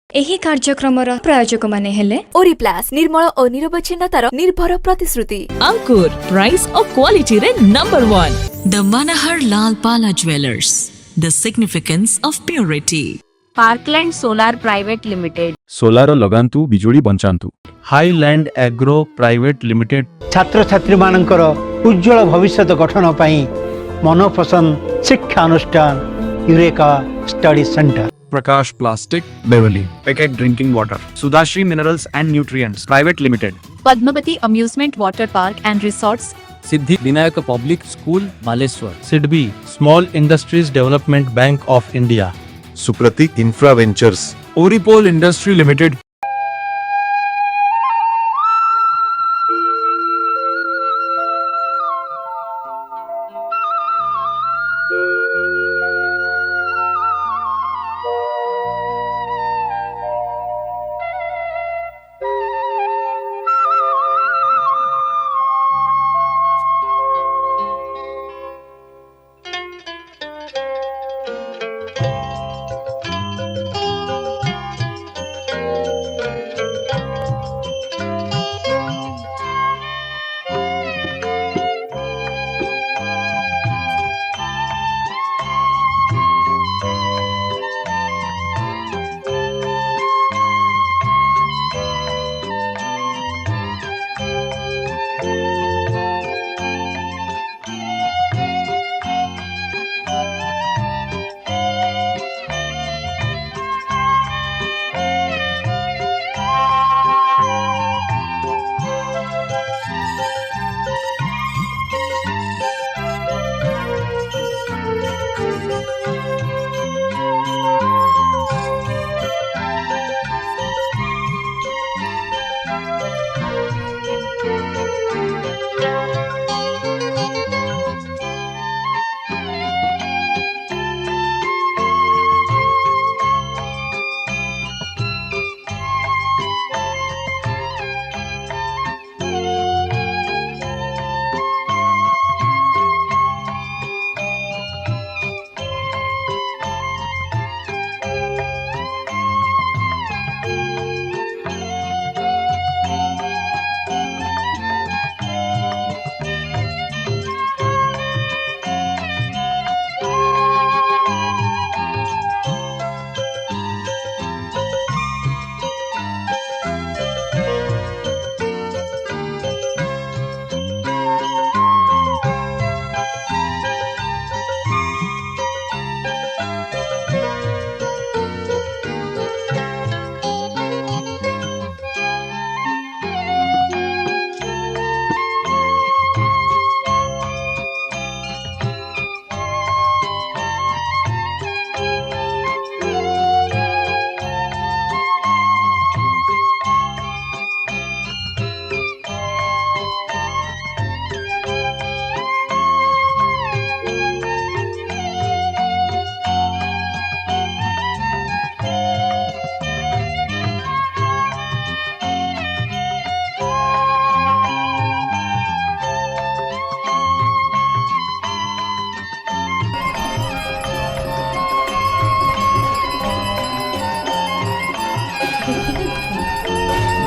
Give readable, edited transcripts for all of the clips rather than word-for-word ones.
एही कार्यक्रमर प्रायोजक माने हेले ओरिप्लास निर्मल और निरवच्छिन्नतार निर्भर प्रतिश्रुति। अंकुर प्राइस और क्वालिटी रे number 1 the Manhar Lal Pala jewellers the significance of purity. Parkland solar private limited solar लगान्तु बिजुली बंचान्तु। हाईलैंड एग्रो प्राइवेट लिमिटेड छात्र छात्री मानकर उज्जवल भविष्य गठन पाई मनोपसंद शिक्षा अनुष्ठान eureka study centre. Prakash plastic बेवली packet drinking water. Sudhashree minerals and nutrients private limited. Padmavati amusement water park and resorts. Siddhi Vinayak public school Maleshwar. SIDBI small industries development bank of India. Supratik infra ventures. Oripol industry limited.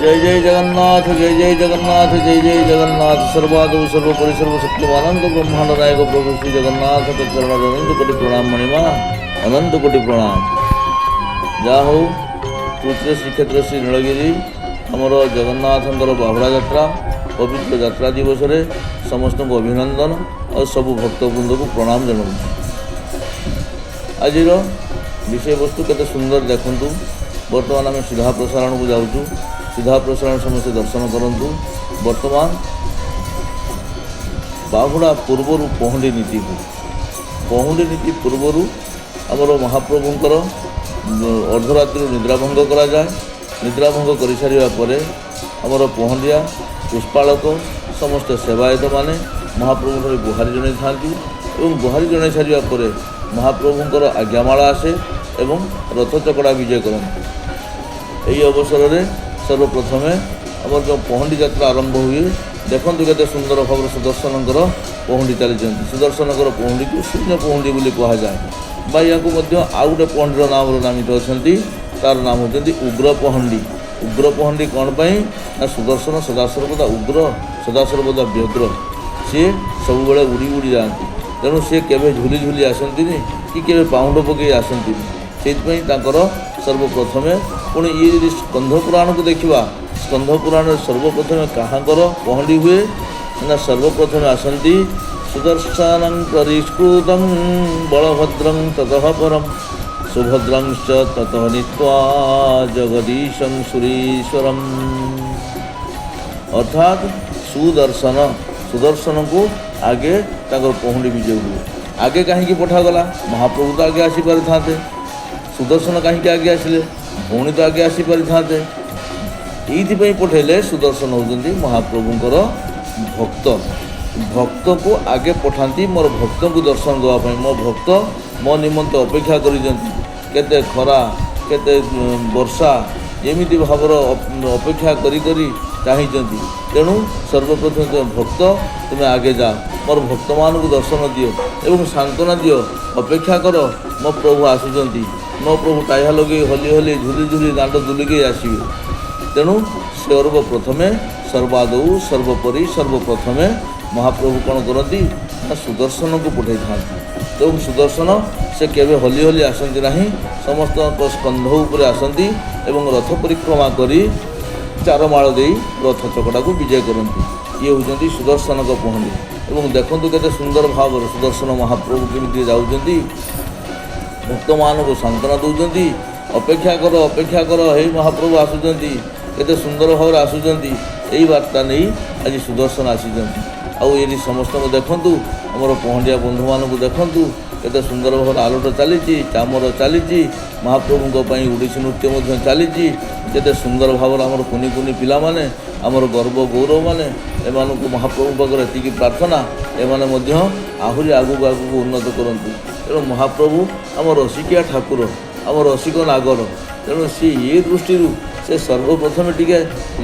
जय जय जगन्नाथ जय जय जगन्नाथ जय जय जगन्नाथ सर्वादौ सर्वोपरि सर्वशक्तिमानंद ब्रह्मांड नायक प्रभु श्री जगन्नाथ के चरण अनंत कोटि प्रणाम मणिमा अनंत कोटि प्रणाम। जा हो तृतीय श्रीक्षेत्र श्री नीलगिरी आमर जगन्नाथंकर बाहुड़ा यात्रा पवित्र यात्रा दिवस रे समस्त को अभिनंदन और सबु भक्तवृंद को प्रणाम जनाऊँ। आज विषय वस्तु केते सुंदर देखंतु। बर्तमान आम सीधा प्रसारण को जाऊँ। सीधा प्रसारण समस्त दर्शन करंतु। वर्तमान बाहुड़ा पूर्वर पहुंडी नीति हो। पहुंडी नीति पूर्वर आमर महाप्रभुंकर अर्धरात्रि निद्राभंग करा जाए। निद्राभंग कर सारिया परे आमर पहंडिया पुष्पालक समस्त सेवायत माने महाप्रभु गुहारी जन था और गुहारी जन सारिया परे महाप्रभुंकर आज्ञामाला आसे एवं रथ चकड़ा विजय करते। यही अवसर में सर्वप्रथमे आम जो पहंडी यात्रा आरंभ हुए देखु के सुंदर भाव सुदर्शन पहुंडी चली सुदर्शन पहुंडी को शून्य पहुंडी कहुए या आउ गोटे पहुंडीर नाम नामित अच्छा ତାର ନାମ ହେଉଛନ୍ତି ଉଗ୍ରପହଣ୍ଡି। ଉଗ୍ରପହଣ୍ଡି କ'ଣ ପାଇଁ ନା ସୁଦର୍ଶନ ସଦାସର୍ବଦା ଉଗ୍ର ସଦାସର୍ବଦା ବ୍ୟଗ୍ର, ସିଏ ସବୁବେଳେ ଉଡ଼ି ଉଡ଼ି ଯାଆନ୍ତି। ତେଣୁ ସିଏ କେବେ ଝୁଲି ଝୁଲି ଆସନ୍ତିନି କି କେବେ ପାଉଣ୍ଡ ପକାଇ ଆସନ୍ତିନି। ସେଇଥିପାଇଁ ତାଙ୍କର ସର୍ବପ୍ରଥମେ ପୁଣି ଇଏ ଯଦି ସ୍କନ୍ଧ ପୁରାଣକୁ ଦେଖିବା, ସ୍କନ୍ଧ ପୁରାଣରେ ସର୍ବପ୍ରଥମେ କାହାଙ୍କର ପହଣ୍ଡି ହୁଏ ନା ସର୍ବପ୍ରଥମେ ଆସନ୍ତି ସୁଦର୍ଶନଂ ପରିଷ୍କୃତଂ ବଳଭଦ୍ରଂ ତତଃ ପରଂ ସୁଭଦ୍ରଂଶ୍ଚ ତତଃ ନିତ୍ୱା ଜଗଦୀଶଂ ସୁରୀଶ୍ୱରଂ। ଅର୍ଥାତ୍ ସୁଦର୍ଶନକୁ ଆଗେ ତାଙ୍କର ପହଣ୍ଡି ବିଜେ ହୁଏ। ଆଗେ କାହିଁକି ପଠାଗଲା? ମହାପ୍ରଭୁ ତ ଆଗେ ଆସିପାରିଥାନ୍ତେ, ସୁଦର୍ଶନ କାହିଁକି ଆଗେ ଆସିଲେ? ଭଉଣୀ ତ ଆଗେ ଆସିପାରିଥାନ୍ତେ। ଏଇଥିପାଇଁ ପଠାଇଲେ ସୁଦର୍ଶନ ହେଉଛନ୍ତି ମହାପ୍ରଭୁଙ୍କର ଭକ୍ତ। ଭକ୍ତକୁ ଆଗେ ପଠାନ୍ତି ମୋର ଭକ୍ତଙ୍କୁ ଦର୍ଶନ ଦେବା ପାଇଁ। ମୋ ଭକ୍ତ ମୋ ନିମନ୍ତେ ଅପେକ୍ଷା କରିଛନ୍ତି, କେତେ ଖରା କେତେ ବର୍ଷା ଏମିତି ଭାବରେ ଅପେକ୍ଷା କରି କରି ଚାହିଁଛନ୍ତି। ତେଣୁ ସର୍ବପ୍ରଥମେ ତୁମେ ଭକ୍ତ, ତୁମେ ଆଗେ ଯାଅ, ମୋର ଭକ୍ତମାନଙ୍କୁ ଦର୍ଶନ ଦିଅ ଏବଂ ସାନ୍ତ୍ୱନା ଦିଅ, ଅପେକ୍ଷା କର, ମୋ ପ୍ରଭୁ ଆସୁଛନ୍ତି। ମୋ ପ୍ରଭୁ ଟାଇହା ଲଗେଇ ହଲି ହଲି ଝୁଲି ଝୁଲି ଦାଣ୍ଡ ଦୁଲିକି ଆସିବେ। ତେଣୁ ସର୍ବପ୍ରଥମେ ସର୍ବାଦୌ ସର୍ବୋପରି ସର୍ବପ୍ରଥମେ ମହାପ୍ରଭୁ କ'ଣ କରନ୍ତି ନା ସୁଦର୍ଶନକୁ ପଠାଇଥାନ୍ତି। ଏବଂ ସୁଦର୍ଶନ ସେ କେବେ ହଲି ହଲି ଆସନ୍ତି ନାହିଁ, ସମସ୍ତଙ୍କ ସ୍କନ୍ଧ ଉପରେ ଆସନ୍ତି ଏବଂ ରଥ ପରିକ୍ରମା କରି ଚାରମାଳ ଦେଇ ରଥ ଚକଟାକୁ ବିଜୟ କରନ୍ତି। ଇଏ ହେଉଛନ୍ତି ସୁଦର୍ଶନଙ୍କ ପହଣ୍ଡି। ଏବଂ ଦେଖନ୍ତୁ କେତେ ସୁନ୍ଦର ଭାବରେ ସୁଦର୍ଶନ ମହାପ୍ରଭୁ କେମିତି ଯାଉଛନ୍ତି, ଭକ୍ତମାନଙ୍କୁ ସାନ୍ତ୍ୱନା ଦେଉଛନ୍ତି, ଅପେକ୍ଷା କର ହେଇ ମହାପ୍ରଭୁ ଆସୁଛନ୍ତି, କେତେ ସୁନ୍ଦର ଭାବରେ ଆସୁଛନ୍ତି। ଏଇ ବାର୍ତ୍ତା ନେଇ ଆଜି ସୁଦର୍ଶନ ଆସିଛନ୍ତି। ଆଉ ଏଠି ସମସ୍ତଙ୍କୁ ଦେଖନ୍ତୁ, ଆମର ପହଣ୍ଡିଆ ବନ୍ଧୁମାନଙ୍କୁ ଦେଖନ୍ତୁ, କେତେ ସୁନ୍ଦର ଭାବରେ ଆଲୋଟ ଚାଲିଛି, ଚାମର ଚାଲିଛି, ମହାପ୍ରଭୁଙ୍କ ପାଇଁ ଓଡ଼ିଶୀ ନୃତ୍ୟ ମଧ୍ୟ ଚାଲିଛି। କେତେ ସୁନ୍ଦର ଭାବରେ ଆମର କୁନି କୁନି ପିଲାମାନେ, ଆମର ଗର୍ବ ଗୌରବମାନେ, ଏମାନଙ୍କୁ ମହାପ୍ରଭୁଙ୍କ ପାଖରେ ଏତିକି ପ୍ରାର୍ଥନା, ଏମାନେ ମଧ୍ୟ ଆହୁରି ଆଗକୁ ଆଗକୁ ଉନ୍ନତ କରନ୍ତୁ। ତେଣୁ ମହାପ୍ରଭୁ ଆମ ରସିକିଆ ଠାକୁର, ଆମ ରସିକ ନାଗର। ତେଣୁ ସେ ଏ ଦୃଷ୍ଟିରୁ ସେ ସର୍ବପ୍ରଥମେ ଟିକେ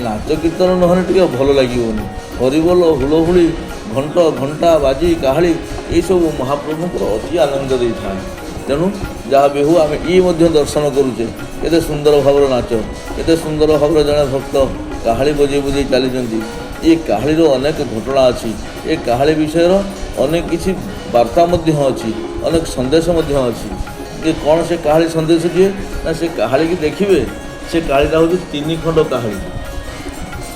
ନାଚ କୀର୍ତ୍ତନ ନହେଲେ ଟିକେ ଭଲ ଲାଗିବନି। ହରିବୋଲ, ହୁଳହୁଳି, ଘଣ୍ଟା ବାଜି କାହାଳି ଏଇସବୁ ମହାପ୍ରଭୁଙ୍କର ଅତି ଆନନ୍ଦ ଦେଇଥାଏ। ତେଣୁ ଯାହା ବି ହେଉ ଆମେ ଇଏ ମଧ୍ୟ ଦର୍ଶନ କରୁଛେ। କେତେ ସୁନ୍ଦର ଭାବରେ ନାଚ, କେତେ ସୁନ୍ଦର ଭାବରେ ଜଣେ ଭକ୍ତ କାହାଳି ବଜେଇ ବଜେଇ ଚାଲିଛନ୍ତି। ଏ କାହାଳିର ଅନେକ ଘଟଣା ଅଛି, ଏ କାହାଳି ବିଷୟର ଅନେକ କିଛି ବାର୍ତ୍ତା ମଧ୍ୟ ଅଛି, ଅନେକ ସନ୍ଦେଶ ମଧ୍ୟ ଅଛି। ଯେ କ'ଣ ସେ କାହାଳି ସନ୍ଦେଶ ଦିଏ ନା ସେ କାହାଳିକି ଦେଖିବେ, ସେ କାହାଳିଟା ହେଉଛି 3 ଖଣ୍ଡ କାହାଳି।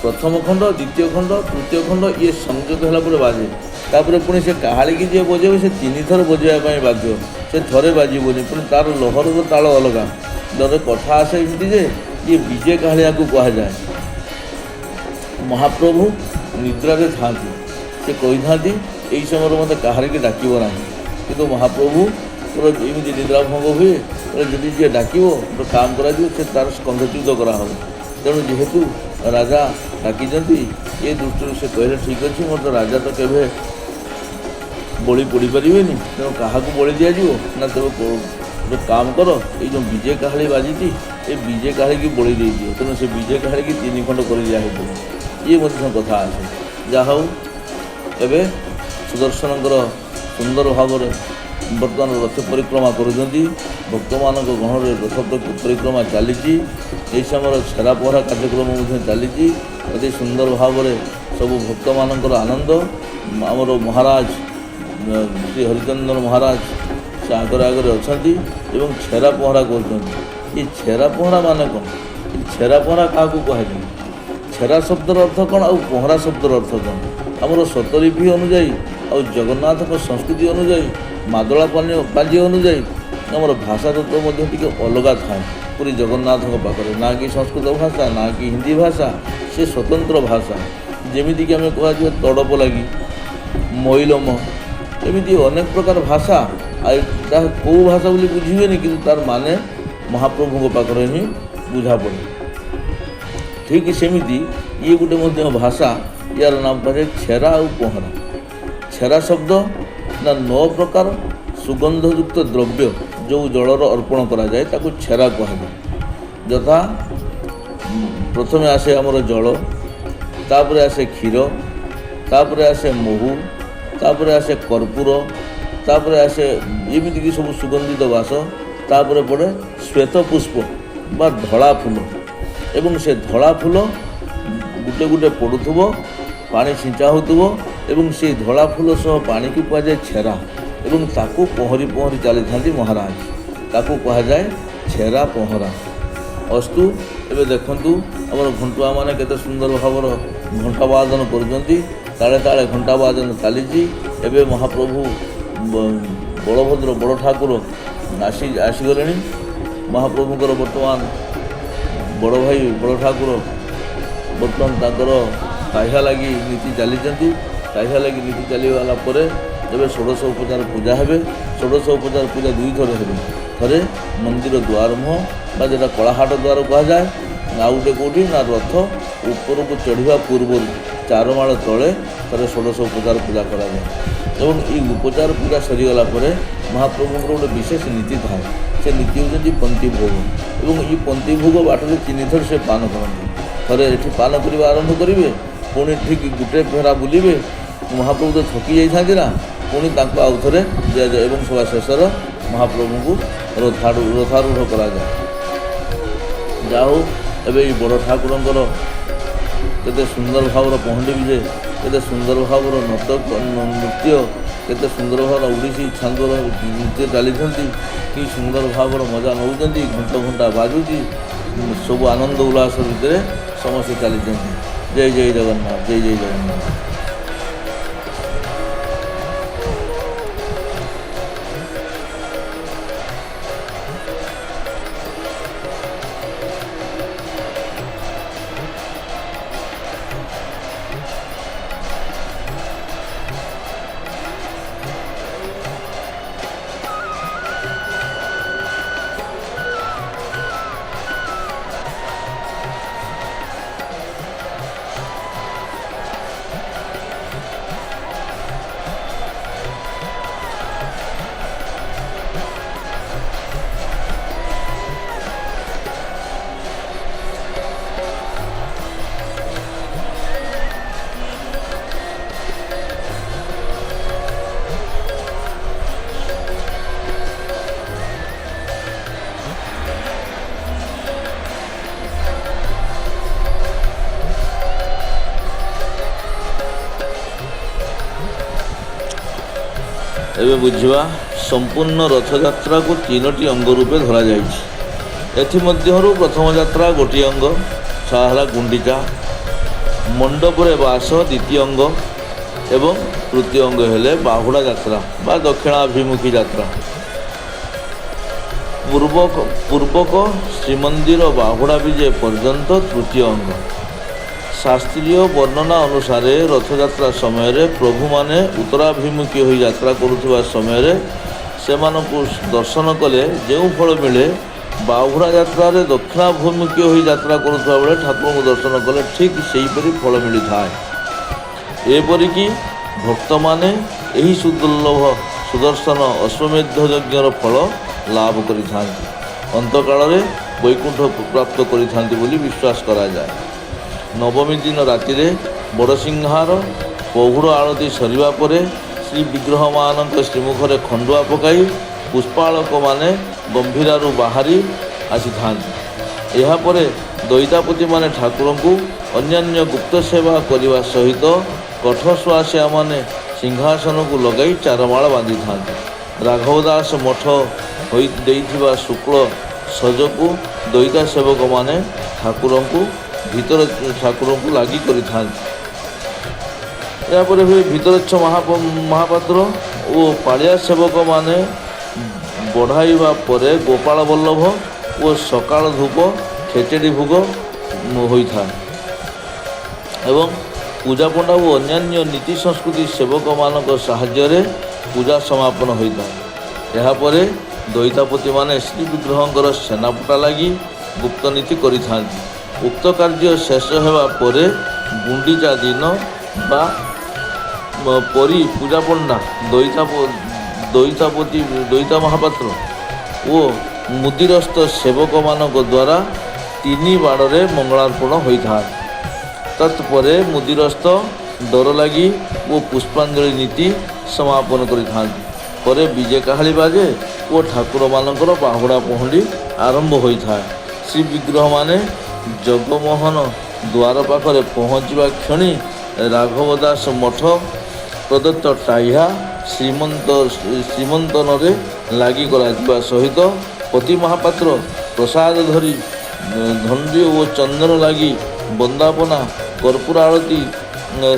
ପ୍ରଥମ ଖଣ୍ଡ, ଦ୍ୱିତୀୟ ଖଣ୍ଡ, ତୃତୀୟ ଖଣ୍ଡ ଇଏ ସଂଯୋଗ ହେଲା ପରେ ବାଜେ। ତାପରେ ପୁଣି ସେ କାହାଳିକି ଯିଏ ବଜେଇବ ସେ 3 ଥର ବଜେଇବା ପାଇଁ ବାଧ୍ୟ, ସେ ଥରେ ବାଜିବନି। ପୁଣି ତା'ର ଲହରର ତାଳ ଅଲଗା। ଜଣେ କଥା ଆସେ ଏମିତି ଯେ ଇଏ ବିଜେ କାହାଳି ୟାକୁ କୁହାଯାଏ। ମହାପ୍ରଭୁ ନିଦ୍ରାରେ ଥାଆନ୍ତି, ସେ କହିଥାନ୍ତି ଏଇ ସମୟରେ ମୋତେ କାହାରିକି ଡାକିବ ନାହିଁ। କିନ୍ତୁ ମହାପ୍ରଭୁଙ୍କର ଏମିତି ନିଦ୍ରା ଭଙ୍ଗ ହୁଏ, ଯଦି ଯିଏ ଡାକିବ ଗୋଟେ କାମ କରାଯିବ, ସେ ତା'ର ସ୍କନ୍ଧଚ୍ୟୁତ କରାହେବ। ତେଣୁ ଯେହେତୁ ରାଜା ଡାକିଛନ୍ତି, ଏ ଦୃଷ୍ଟିରୁ ସେ କହିଲେ ଠିକ୍ ଅଛି, ମୋର ତ ରାଜା ତ କେବେ ବଳି ପଡ଼ିପାରିବେନି, ତେଣୁ କାହାକୁ ବଳି ଦିଆଯିବ ନା ତେବେ ଗୋଟେ କାମ କର, ଏଇ ଯେଉଁ ବିଜେ କାହାଳି ବାଜିଛି ଏ ବିଜେ କାହାଳିକି ବଳି ଦେଇଦିଅ। ତେଣୁ ସେ ବିଜେ କାହାଳିକି 3 ଖଣ୍ଡ କରି ଦିଆହେଇଯିବ। ଇଏ ମଧ୍ୟ କଥା ଅଛି। ଯାହା ହେଉ ଏବେ ସୁଦର୍ଶନଙ୍କର ସୁନ୍ଦର ଭାବରେ ବର୍ତ୍ତମାନ ରଥ ପରିକ୍ରମା କରୁଛନ୍ତି। ଭକ୍ତମାନଙ୍କ ଗହଣରେ ରଥ ପରିକ୍ରମା ଚାଲିଛି। ଏହି ସମୟରେ ଛେରା ପହଁରା କାର୍ଯ୍ୟକ୍ରମ ମଧ୍ୟ ଚାଲିଛି। ଅତି ସୁନ୍ଦର ଭାବରେ ସବୁ ଭକ୍ତମାନଙ୍କର ଆନନ୍ଦ। ଆମର ମହାରାଜ ଶ୍ରୀ ହରିଚନ୍ଦନ ମହାରାଜ ସେ ଆଗରେ ଅଛନ୍ତି ଏବଂ ଛେରା ପହଁରା କରୁଛନ୍ତି। ଏ ଛେରା ପହଁରା ମାନେ କ'ଣ? ଛେରା ପହଁରା କାହାକୁ କୁହାଯାଏ? ଛେରା ଶବ୍ଦର ଅର୍ଥ କ'ଣ ଆଉ ପହଁରା ଶବ୍ଦର ଅର୍ଥ କ'ଣ? ଆମର ଶତଲିପି ଅନୁଯାୟୀ ଆଉ ଜଗନ୍ନାଥଙ୍କ ସଂସ୍କୃତି ଅନୁଯାୟୀ, ମାଦଳା ପାଞ୍ଜି ଅନୁଯାୟୀ ଆମର ଭାଷା ତତ୍ତ୍ୱ ମଧ୍ୟ ଟିକେ ଅଲଗା ଥାଏ। ପୁରୀ ଜଗନ୍ନାଥଙ୍କ ପାଖରେ ନା କି ସଂସ୍କୃତ ଭାଷା, ନା କି ହିନ୍ଦୀ ଭାଷା, ସେ ସ୍ୱତନ୍ତ୍ର ଭାଷା। ଯେମିତିକି ଆମେ କୁହାଯିବ ତଡ଼ପ ଲାଗି, ମଇଲମ, ଏମିତି ଅନେକ ପ୍ରକାର ଭାଷା। ଆଉ ତାହା କେଉଁ ଭାଷା ବୋଲି ବୁଝିବେନି, କିନ୍ତୁ ତାର ମାନେ ମହାପ୍ରଭୁଙ୍କ ପାଖରେ ହିଁ ବୁଝାପଡ଼େ। ଠିକ୍ ସେମିତି ଇଏ ଗୋଟେ ମଧ୍ୟ ଭାଷା, ୟାର ନାମ କୁହାଯାଏ ଛେରା ଆଉ ପହଁରା। ଛେରା ଶବ୍ଦ ନା 9 ପ୍ରକାର ସୁଗନ୍ଧଯୁକ୍ତ ଦ୍ରବ୍ୟ ଯେଉଁ ଜଳର ଅର୍ପଣ କରାଯାଏ ତାକୁ ଛେରା କୁହାଯାଏ। ଯଥା ପ୍ରଥମେ ଆସେ ଆମର ଜଳ, ତାପରେ ଆସେ କ୍ଷୀର, ତାପରେ ଆସେ ମହୁ, ତାପରେ ଆସେ କର୍ପୂର, ତାପରେ ଆସେ ଏମିତିକି ସବୁ ସୁଗନ୍ଧିତ ବାସ, ତାପରେ ପଡ଼େ ଶ୍ୱେତ ପୁଷ୍ପ ବା ଧଳା ଫୁଲ ଏବଂ ସେ ଧଳା ଫୁଲ ଗୋଟେ ଗୋଟେ ପଡ଼ୁଥିବ, ପାଣି ଛିଞ୍ଚା ହେଉଥିବ ଏବଂ ସେଇ ଧଳା ଫୁଲ ସହ ପାଣିକୁ କୁହାଯାଏ ଛେରା ଏବଂ ତାକୁ ପହଁରି ପହଁରି ଚାଲିଥାନ୍ତି ମହାରାଜ। ତାକୁ କୁହାଯାଏ ଛେରା ପହଁରା। ଅସ୍ତୁ ଏବେ ଦେଖନ୍ତୁ ଆମର ଘଣ୍ଟୁଆମାନେ କେତେ ସୁନ୍ଦର ଭାବରେ ଘଣ୍ଟା ବାଦନ କରୁଛନ୍ତି। ତାଳେ ତାଳେ ଘଣ୍ଟା ବାଦନ ଚାଲିଛି। ଏବେ ମହାପ୍ରଭୁ ବଳଭଦ୍ର ବଡ଼ ଠାକୁର ଆସିଗଲେଣି। ମହାପ୍ରଭୁଙ୍କର ବର୍ତ୍ତମାନ ବଡ଼ ଭାଇ ବଡ଼ ଠାକୁର ବର୍ତ୍ତମାନ ତାଙ୍କର କାହ୍ୟା ଲାଗି ନୀତି ଚାଲିଛନ୍ତି। କାହ୍ୟା ଲାଗି ନୀତି ଚାଲିଗଲା ପରେ ଏବେ ଷୋଡ଼ଶ ଉପଚାର ପୂଜା ହେବେ। ଷୋଡ଼ଶ ଉପଚାର ପୂଜା ଦୁଇଥର ହେବେ। ଥରେ ମନ୍ଦିର ଦ୍ୱାର ମୁହଁ ବା ଯେଉଁଟା କଳାହାଟ ଦ୍ୱାର କୁହାଯାଏ, ଆଉ ଗୋଟେ କେଉଁଠି ନା ରଥ ଉପରକୁ ଚଢ଼ିବା ପୂର୍ବରୁ ଚାରମାଳ ତଳେ ଥରେ ଷୋଡ଼ଶ ଉପଚାର ପୂଜା କରାଯାଏ ଏବଂ ଏହି ଉପଚାର ପୂଜା ସରିଗଲା ପରେ ମହାପ୍ରଭୁଙ୍କର ଗୋଟେ ବିଶେଷ ନୀତି ଥାଏ। ସେ ନୀତି ହେଉଛନ୍ତି ପନ୍ତି ଭୋଗ ଏବଂ ଏହି ପନ୍ତି ଭୋଗ ବାଟରେ 3 ଥର ସେ ପାନ କରନ୍ତି। ଥରେ ଏଠି ପାନ କରିବା ଆରମ୍ଭ କରିବେ, ପୁଣି ଠିକ୍ ଗୋଟେ ଫେରା ବୁଲିବେ। ମହାପ୍ରଭୁ ତ ଥକି ଯାଇଥାନ୍ତି ନା, ପୁଣି ତାଙ୍କୁ ଆଉ ଥରେ ଦିଆଯାଏ ଏବଂ ସଭା ଶେଷରେ ମହାପ୍ରଭୁଙ୍କୁ ରଥାରୂଢ଼ କରାଯାଏ। ଯାହା ହଉ ଏବେ ଏଇ ବଡ଼ ଠାକୁରଙ୍କର କେତେ ସୁନ୍ଦର ଭାବରେ ପହଣ୍ଡି ବିଜେ, କେତେ ସୁନ୍ଦର ଭାବରେ ନୃତ୍ୟ, କେତେ ସୁନ୍ଦର ଭାବରେ ଓଡ଼ିଶୀ ଛାନ୍ଦର ନୃତ୍ୟ ଚାଲିଛନ୍ତି, କି ସୁନ୍ଦର ଭାବରେ ମଜା ନେଉଛନ୍ତି। ଘଣ୍ଟ ଘଣ୍ଟା ବାଜୁଛି, ସବୁ ଆନନ୍ଦ ଉଲ୍ଲାସ ଭିତରେ ସମସ୍ତେ ଚାଲିଛନ୍ତି। ଜୟ ଜୟ ଜଗନ୍ନାଥ, ଜୟ ଜୟ ଜଗନ୍ନାଥ। ଏବେ ବୁଝିବା ସମ୍ପୂର୍ଣ୍ଣ ରଥଯାତ୍ରାକୁ 3ଟି ଅଙ୍ଗ ରୂପେ ଧରାଯାଇଛି। ଏଥିମଧ୍ୟରୁ ପ୍ରଥମ ଯାତ୍ରା ଗୋଟିଏ ଅଙ୍ଗ, ତାହା ହେଲା ଗୁଣ୍ଡିଚା। ମଣ୍ଡପରେ ବାସ ଦ୍ୱିତୀୟ ଅଙ୍ଗ ଏବଂ ତୃତୀୟ ଅଙ୍ଗ ହେଲେ ବାହୁଡ଼ା ଯାତ୍ରା ବା ଦକ୍ଷିଣାଭିମୁଖୀ ଯାତ୍ରା। ପୂର୍ବକ ଶ୍ରୀମନ୍ଦିର ବାହୁଡ଼ା ବିଜେ ପର୍ଯ୍ୟନ୍ତ ତୃତୀୟ ଅଙ୍ଗ। ଶାସ୍ତ୍ରୀୟ ବର୍ଣ୍ଣନା ଅନୁସାରେ ରଥଯାତ୍ରା ସମୟରେ ପ୍ରଭୁମାନେ ଉତ୍ତରାଭିମୁଖୀ ହୋଇ ଯାତ୍ରା କରୁଥିବା ସମୟରେ ସେମାନଙ୍କୁ ଦର୍ଶନ କଲେ ଯେଉଁ ଫଳ ମିଳେ, ବାହୁଡ଼ା ଯାତ୍ରାରେ ଦକ୍ଷିଣାଭିମୁଖୀ ହୋଇ ଯାତ୍ରା କରୁଥିବା ବେଳେ ଠାକୁରଙ୍କୁ ଦର୍ଶନ କଲେ ଠିକ୍ ସେହିପରି ଫଳ ମିଳିଥାଏ। ଏପରିକି ଭକ୍ତମାନେ ଏହି ସୁଦୁର୍ଲଭ ସୁଦର୍ଶନ ଅଶ୍ୱମେଧ ଯଜ୍ଞର ଫଳ ଲାଭ କରିଥାନ୍ତି। ଅନ୍ତକାଳରେ ବୈକୁଣ୍ଠ ପ୍ରାପ୍ତ କରିଥାନ୍ତି ବୋଲି ବିଶ୍ୱାସ କରାଯାଏ। ନବମୀ ଦିନ ରାତିରେ ବଡ଼ସିଂହାର ପହୁଡ଼ ଆଳତି ସରିବା ପରେ ଶ୍ରୀବିଗ୍ରହମାନଙ୍କ ଶ୍ରୀମୁଖରେ ଖଣ୍ଡୁଆ ପକାଇ ପୁଷ୍ପାଳକମାନେ ଗମ୍ଭୀରାରୁ ବାହାରି ଆସିଥାନ୍ତି। ଏହାପରେ ଦଇତାପତିମାନେ ଠାକୁରଙ୍କୁ ଅନ୍ୟାନ୍ୟ ଗୁପ୍ତ ସେବା କରିବା ସହିତ କଠସୁଆସିଆମାନେ ସିଂହାସନକୁ ଲଗାଇ ଚାରମାଳ ବାନ୍ଧିଥାନ୍ତି। ରାଘବ ଦାସ ମଠ ହୋଇ ଦେଇଥିବା ଶୁକ୍ଳ ସଜକୁ ଦଇତା ସେବକମାନେ ଠାକୁରଙ୍କୁ ଲାଗି କରିଥାନ୍ତି। ଏହାପରେ ହୁଏ ଭିତରଚ୍ଛ ମହାପାତ୍ର ଓ ପାଳିଆ ସେବକମାନେ ବଢ଼ାଇବା ପରେ ଗୋପାଳ ବଲ୍ଲଭ ଓ ସକାଳ ଧୂପ ଖେଚେଡ଼ି ଭୋଗ ହୋଇଥାଏ ଏବଂ ପୂଜାପଣ୍ଡା ଓ ଅନ୍ୟାନ୍ୟ ନୀତି ସଂସ୍କୃତି ସେବକମାନଙ୍କ ସାହାଯ୍ୟରେ ପୂଜା ସମାପନ ହୋଇଥାଏ। ଏହାପରେ ଦଇତାପତିମାନେ ଶ୍ରୀବିଗ୍ରହଙ୍କର ସେନାପଟା ଲାଗି ଗୁପ୍ତ ନୀତି କରିଥାନ୍ତି। ଉକ୍ତ କାର୍ଯ୍ୟ ଶେଷ ହେବା ପରେ ଗୁଣ୍ଡିଚା ଦିନ ବା ପରି ପୂଜାପଣ୍ଡା ଦଇତା ମହାପାତ୍ର ଓ ମୁଦିରସ୍ଥ ସେବକମାନଙ୍କ ଦ୍ୱାରା 3 ବାଡ଼ରେ ମଙ୍ଗଳାର୍ପଣ ହୋଇଥାଏ। ତତ୍ପରେ ମୁଦିରସ୍ଥ ଡର ଲାଗି ଓ ପୁଷ୍ପାଞ୍ଜଳି ନୀତି ସମାପନ କରିଥାନ୍ତି। ପରେ ବିଜେ କାହାଳି ବାଜେ ଓ ଠାକୁରମାନଙ୍କର ବାହୁଡ଼ା ପହଣ୍ଡି ଆରମ୍ଭ ହୋଇଥାଏ। ଶ୍ରୀବିଗ୍ରହ ମାନେ ଜଗମୋହନ ଦ୍ୱାର ପାଖରେ ପହଞ୍ଚିବା କ୍ଷଣି ରାଘବ ଦାସ ମଠ ପ୍ରଦତ୍ତ ଟାହିଆ ଶ୍ରୀମନ୍ତନରେ ଲାଗି କରାଯିବା ସହିତ ପତି ମହାପାତ୍ର ପ୍ରସାଦ ଧରି ଧଣ୍ଡି ଓ ଚନ୍ଦନ ଲାଗି ବନ୍ଦାପନା କର୍ପୂର ଆଳତି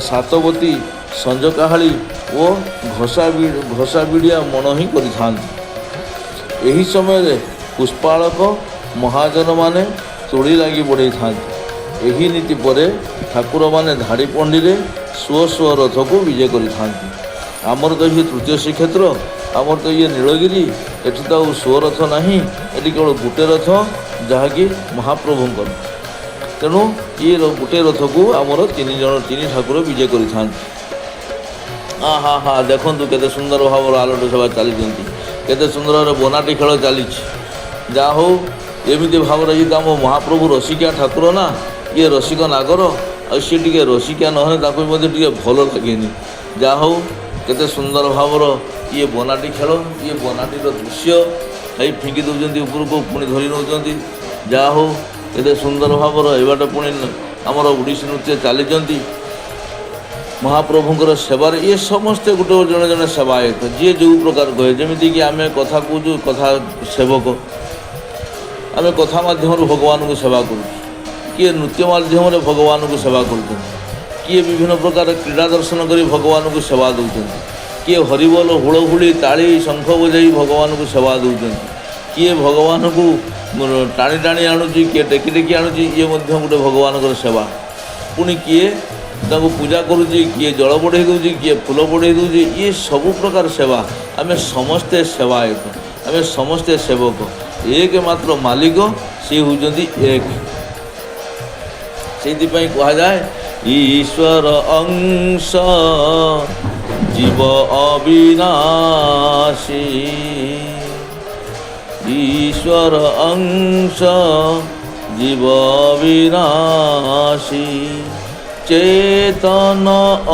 ସାତବତୀ ସଞ୍ଜ କାହାଳି ଓ ଘଷା ବିଡ଼ିଆ ମଣ ହିଁ କରିଥାନ୍ତି। ଏହି ସମୟରେ ପୁଷ୍ପାଳକ ମହାଜନମାନେ ତୋଳି ଲାଗି ବଢ଼େଇଥାନ୍ତି। ଏହି ନୀତି ପରେ ଠାକୁରମାନେ ଧାଡ଼ି ପଣ୍ଡିରେ ସ୍ୱ ରଥକୁ ବିଜେ କରିଥାନ୍ତି। ଆମର ତ ଇଏ ତୃତୀୟ ଶ୍ରୀକ୍ଷେତ୍ର, ଆମର ତ ଇଏ ନୀଳଗିରି, ଏଠି ତ ଆଉ ସ୍ୱରଥ ନାହିଁ, ଏଠି କେବଳ ଗୋଟେ ରଥ ଯାହାକି ମହାପ୍ରଭୁଙ୍କର। ତେଣୁ ଇଏ ଗୋଟେ ରଥକୁ ଆମର ତିନି ଠାକୁର ବିଜେ କରିଥାନ୍ତି। ଦେଖନ୍ତୁ କେତେ ସୁନ୍ଦର ଭାବରେ ଆଲୋଟ ସେବା ଚାଲିଛନ୍ତି, କେତେ ସୁନ୍ଦର ଭାବରେ ବନାଟି ଖେଳ ଚାଲିଛି। ଯାହା ହଉ ଏମିତି ଭାବରେ ଇଏ ତ ଆମ ମହାପ୍ରଭୁ ରସିକିଆ ଠାକୁର ନା, ଇଏ ରସିକ ନାଗର, ଆଉ ସିଏ ଟିକେ ରସିକିଆ ନହେଲେ ତାକୁ ମଧ୍ୟ ଟିକେ ଭଲ ଲାଗେନି। ଯାହା ହଉ କେତେ ସୁନ୍ଦର ଭାବର ଇଏ ବନାଟି ଖେଳ, ଇଏ ବନାଟିର ଦୃଶ୍ୟ ଏଇ ଫିଙ୍ଗି ଦେଉଛନ୍ତି ଉପରକୁ, ପୁଣି ଧରି ନେଉଛନ୍ତି। ଯାହା ହଉ କେତେ ସୁନ୍ଦର ଭାବର ଏବାଟ ପୁଣି ଆମର ଓଡ଼ିଶୀ ନୃତ୍ୟ ଚାଲିଛନ୍ତି ମହାପ୍ରଭୁଙ୍କର ସେବାରେ। ଇଏ ସମସ୍ତେ ଗୋଟେ ଜଣେ ଜଣେ ସେବାୟତ, ଯିଏ ଯେଉଁ ପ୍ରକାର କହେ। ଯେମିତିକି ଆମେ କଥା କହୁଛୁ, କଥା ସେବକ, ଆମେ କଥା ମାଧ୍ୟମରୁ ଭଗବାନଙ୍କୁ ସେବା କରୁଛୁ, କିଏ ନୃତ୍ୟ ମାଧ୍ୟମରେ ଭଗବାନଙ୍କୁ ସେବା କରୁଛନ୍ତି, କିଏ ବିଭିନ୍ନ ପ୍ରକାର କ୍ରୀଡ଼ା ଦର୍ଶନ କରି ଭଗବାନଙ୍କୁ ସେବା ଦେଉଛନ୍ତି, କିଏ ହରିବୋଲ ହୁଳହୁଳି ତାଳି ଶଙ୍ଖ ବଜାଇ ଭଗବାନଙ୍କୁ ସେବା ଦେଉଛନ୍ତି, କିଏ ଭଗବାନଙ୍କୁ ଟାଣି ଟାଣି ଆଣୁଛି, କିଏ ଟେକି ଟେକି ଆଣୁଛି, ଇଏ ମଧ୍ୟ ଗୋଟେ ଭଗବାନଙ୍କର ସେବା। ପୁଣି କିଏ ତାଙ୍କୁ ପୂଜା କରୁଛି, କିଏ ଜଳ ବଢ଼େଇ ଦେଉଛି, କିଏ ଫୁଲ ବଢ଼େଇ ଦେଉଛି, ଇଏ ସବୁ ପ୍ରକାର ସେବା। ଆମେ ସମସ୍ତେ ସେବାୟତ, ଆମେ ସମସ୍ତେ ସେବକ। ଏକ ମାତ୍ର ମାଲିକ ସେ ହେଉଛନ୍ତି ଏକ। ସେଇଥିପାଇଁ କୁହାଯାଏ ଈଶ୍ୱର ଅଂଶ ଜୀବ ଅବିନାଶୀ, ଈଶ୍ୱର ଅଂଶ ଜୀବ ଅବିନାଶୀ, ଚେତନ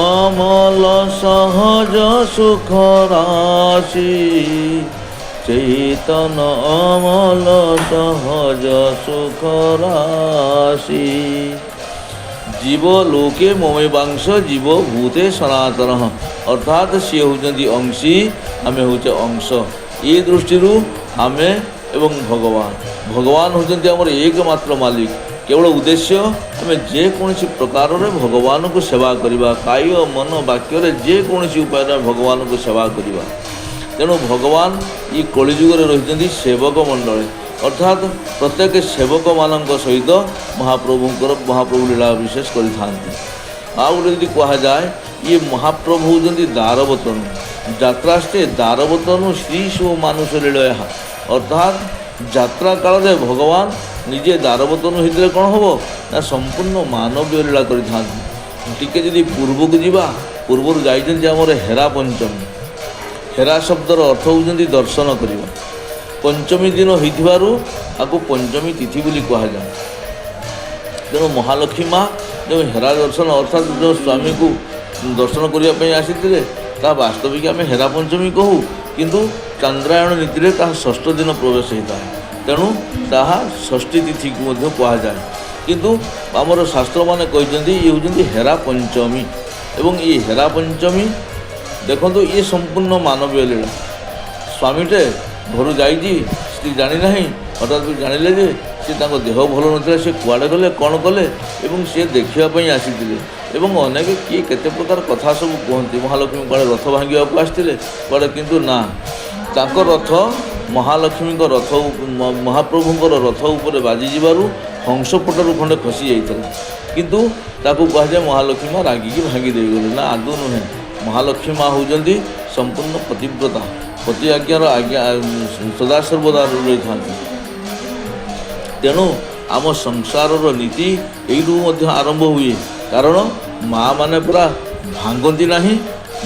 ଅମଲ ସହଜ ସୁଖ ରାଶି, ଚେତନ ଅମଲ ସହଜ ସୁଖ ରାଶି, জীব লোকে মমেবাংশ জীব ভূতে সনাতন, অর্থাৎ সি হচ্ছেন অংশী, আমি হচ্ছে অংশ। এই দৃষ্টিরু আমি এবং ভগবান, ভগবান হচ্ছেন আমার একমাত্র মালিক। কেবল উদ্দেশ্য আমি যেকୌଣସି ପ୍ରକାରରେ ଭଗବାନଙ୍କୁ ସେବା କରିବା, କାୟ ମନ ବାକ୍ୟରେ ଯେକୌଣସି ଉପାୟରେ ଭଗବାନଙ୍କୁ ସେବା କରିବା। ତେଣୁ ଭଗବାନ ଏ କଳିଯୁଗରେ ରହିଛନ୍ତି ସେବକ ମଣ୍ଡଳୀ, ଅର୍ଥାତ୍ ପ୍ରତ୍ୟେକ ସେବକମାନଙ୍କ ସହିତ ମହାପ୍ରଭୁ ଲୀଳା ବିଶେଷ କରିଥାନ୍ତି। ଆଉ ଗୋଟେ ଯଦି କୁହାଯାଏ, ଇଏ ମହାପ୍ରଭୁ ହେଉଛନ୍ତି ଦାରବତନୁ, ଯାତ୍ରାଷ୍ଟେ ଦାରବତନୁ ଶ୍ରୀ ସୁମାନୁଷ ଲୀଳୟା, ଅର୍ଥାତ୍ ଯାତ୍ରା କାଳରେ ଭଗବାନ ନିଜେ ଦାରବତନୁ ହେଇଥିଲେ କ'ଣ ହେବ ନା ସମ୍ପୂର୍ଣ୍ଣ ମାନବୀୟ ଲୀଳା କରିଥାନ୍ତି। ଟିକେ ଯଦି ପୂର୍ବକୁ ଯିବା, ପୂର୍ବରୁ ଯାଇଛନ୍ତି ଆମର ହେରା ପଞ୍ଚମୀ। ହେରା ଶବ୍ଦର ଅର୍ଥ ହେଉଛନ୍ତି ଦର୍ଶନ କରିବା। ପଞ୍ଚମୀ ଦିନ ହୋଇଥିବାରୁ ଆକୁ ପଞ୍ଚମୀ ତିଥି ବୋଲି କୁହାଯାଏ। ତେଣୁ ମହାଲକ୍ଷ୍ମୀ ମା ଯେଉଁ ହେରା ଦର୍ଶନ ଅର୍ଥାତ୍ ଯେଉଁ ସ୍ୱାମୀକୁ ଦର୍ଶନ କରିବା ପାଇଁ ଆସିଥିଲେ, ତାହା ବାସ୍ତବିକ ଆମେ ହେରା ପଞ୍ଚମୀ କହୁ, କିନ୍ତୁ ଚନ୍ଦ୍ରାୟଣ ନୀତିରେ ତାହା ଷଷ୍ଠ ଦିନ ପ୍ରବେଶ ହୋଇଥାଏ। ତେଣୁ ତାହା ଷଷ୍ଠୀ ତିଥିକୁ ମଧ୍ୟ କୁହାଯାଏ। କିନ୍ତୁ ଆମର ଶାସ୍ତ୍ରମାନେ କହିଛନ୍ତି ଇଏ ହେଉଛନ୍ତି ହେରା ପଞ୍ଚମୀ। ଏବଂ ଏ ହେରା ପଞ୍ଚମୀ ଦେଖନ୍ତୁ, ଇଏ ସମ୍ପୂର୍ଣ୍ଣ ମାନବୀୟ ଲୀଳା। ସ୍ୱାମୀଟେ ଘରୁ ଯାଇଛି, ସ୍ତ୍ରୀ ଜାଣିନାହିଁ, ହଠାତ୍ ଜାଣିଲେ ଯେ ସେ ତାଙ୍କ ଦେହ ଭଲ ନଥିଲା, ସେ କୁଆଡ଼େ ଗଲେ, କ'ଣ କଲେ, ଏବଂ ସେ ଦେଖିବା ପାଇଁ ଆସିଥିଲେ। ଏବଂ ଅନେକ କିଏ କେତେ ପ୍ରକାର କଥା ସବୁ କୁହନ୍ତି, ମହାଲକ୍ଷ୍ମୀ କୁଆଡ଼େ ରଥ ଭାଙ୍ଗିବାକୁ ଆସିଥିଲେ, କୁଆଡ଼େ, କିନ୍ତୁ ନା, ତାଙ୍କ ରଥ ମହାଲକ୍ଷ୍ମୀଙ୍କ ରଥ, ମହାପ୍ରଭୁଙ୍କର ରଥ ଉପରେ ବାଜିଯିବାରୁ ହଂସପଟରୁ ଖଣ୍ଡେ ଖସି ଯାଇଥିଲା। କିନ୍ତୁ ତାକୁ କୁହାଯାଏ ମହାଲକ୍ଷ୍ମୀ ମା ରାଗିକି ଭାଙ୍ଗି ଦେଇଗଲେ। ନା, ଆଦୌ ନୁହେଁ। ମହାଲକ୍ଷ୍ମୀ ମା ହେଉଛନ୍ତି ସମ୍ପୂର୍ଣ୍ଣ ପତିବ୍ରତା, ପତି ଆଜ୍ଞାର ସଦାସର୍ବଦା ରହିଥାନ୍ତି। ତେଣୁ ଆମ ସଂସାରର ନୀତି ଏଇଠୁ ମଧ୍ୟ ଆରମ୍ଭ ହୁଏ। କାରଣ ମା' ମାନେ ପୁରା ଭାଙ୍ଗନ୍ତି ନାହିଁ।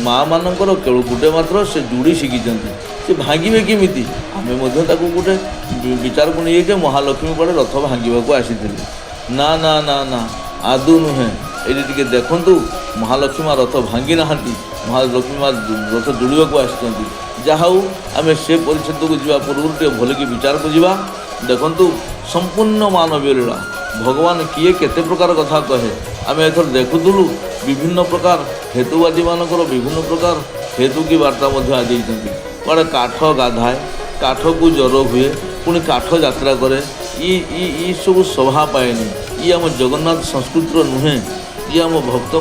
ମା'ମାନଙ୍କର କେବଳ ଗୋଟେ ମାତ୍ର ସେ ଯୋଡ଼ି ଶିଖିଛନ୍ତି, ସେ ଭାଙ୍ଗିବେ କେମିତି। ଆମେ ମଧ୍ୟ ତାକୁ ଗୋଟେ ବିଚାରକୁ ନେଇଯାଇଛେ ମହାଲକ୍ଷ୍ମୀ କୁଆଡ଼େ ରଥ ଭାଙ୍ଗିବାକୁ ଆସିଥିଲେ। ନା ନା ନା ନା, ଆଦୌ ନୁହେଁ। ଏଇଠି ଟିକେ ଦେଖନ୍ତୁ, ମହାଲକ୍ଷ୍ମୀ ମା ରଥ ଭାଙ୍ଗି ନାହାନ୍ତି, ମହାଲକ୍ଷ୍ମୀ ମା ରଥ ଯୋଡ଼ିବାକୁ ଆସିଛନ୍ତି। ଯାହା ହଉ, ଆମେ ସେ ପରିଚ୍ଛେଦକୁ ଯିବା ପୂର୍ବରୁ ଟିକେ ଭଲକି ବିଚାରକୁ ଯିବା। ଦେଖନ୍ତୁ, संपूर्ण मानवीय लीला भगवान किए केते प्रकार कथा कहे आम एथर देखुलु विभिन्न प्रकार हेतुवादी मानकर विभिन्न प्रकार हेतु की वार्ता आदि कड़े काठ गाधाए काठ को ज्वर हुए पुणी काठ यात्रा करे ये सब शोभा पाएनि ये आम जगन्नाथ संस्कृतिर नुहे ये आम भक्त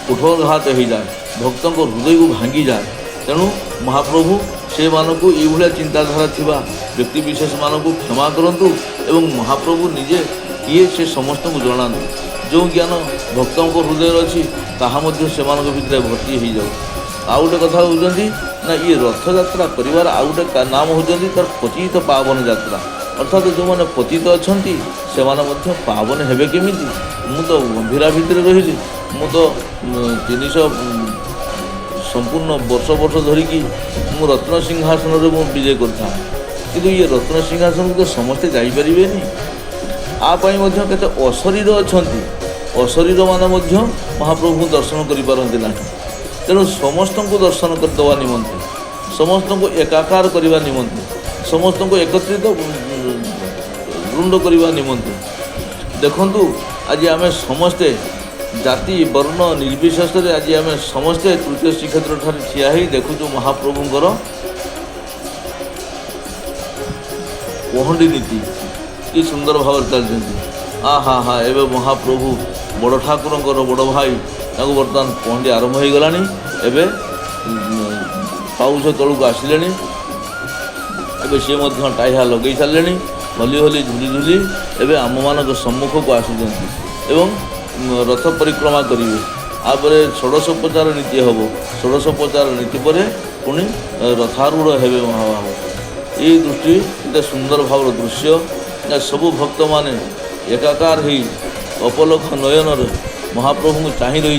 कुठघात हो जाए भक्त हृदय को भांगी जाए तेणु महाप्रभु से मानक ये चिंताधारा थिबा व्यक्ति विशेष मानक क्षमा करंतु एवं महाप्रभु निजे किए से समस्त को जनातु जो ज्ञान भक्तों हृदय अच्छी ताहा मध्य से भितर भर्ती हो जाऊ आउ गोटे कथा होती ना ये रथ यात्रा कर आउ गोटे नाम होती तार पतित पावन यात्रा अर्थात जो मैंने पतित अच्छा से पावन हेबे केमिति मु तो गंभीरा भितर रही मु तो 300 संपूर्ण वर्ष वर्ष धरिकी मु रत्न सिंहासन में विजय करता कि ये रत्न सिंहासन को तो समस्ते जापरेनि आपाई केते अशरीर अच्छा अशरीर माने महाप्रभु दर्शन करें ना तेणु समस्त को दर्शन करदेवा निमंते समस्त को एकाकार करने निमंते समस्त को एकत्रित रुंड करने निमंते देखंतु आज आम समस्ते जाति वर्ण निर्विशेष आज आम समस्ते तृतीय श्रीक्षेत्र ठार ठिया ही देखुचु महाप्रभुंकर पहंडी नीति कि सुंदर भाव चलती हा हा एवं महाप्रभु बड़ ठाकुर बड़ भाई बर्तमान पहंडी आरंभ हो गला एवं पाउछ तलू आसिले सी टाइहा लगे सारे हली हली झुली झुली एवं आम मान सम्मुख को आसुच्च रथ परिक्रमा करेंगे आपरे षोडशोपचार नीति हम षोडशोपचार नीति पर पुणी रथारूढ़ हेबे महाभाव ये दृष्टि गोटे सुंदर भाव दृश्य सबु भक्त माने एकाकार ही अपलक्ष नयन महाप्रभु को चाह रही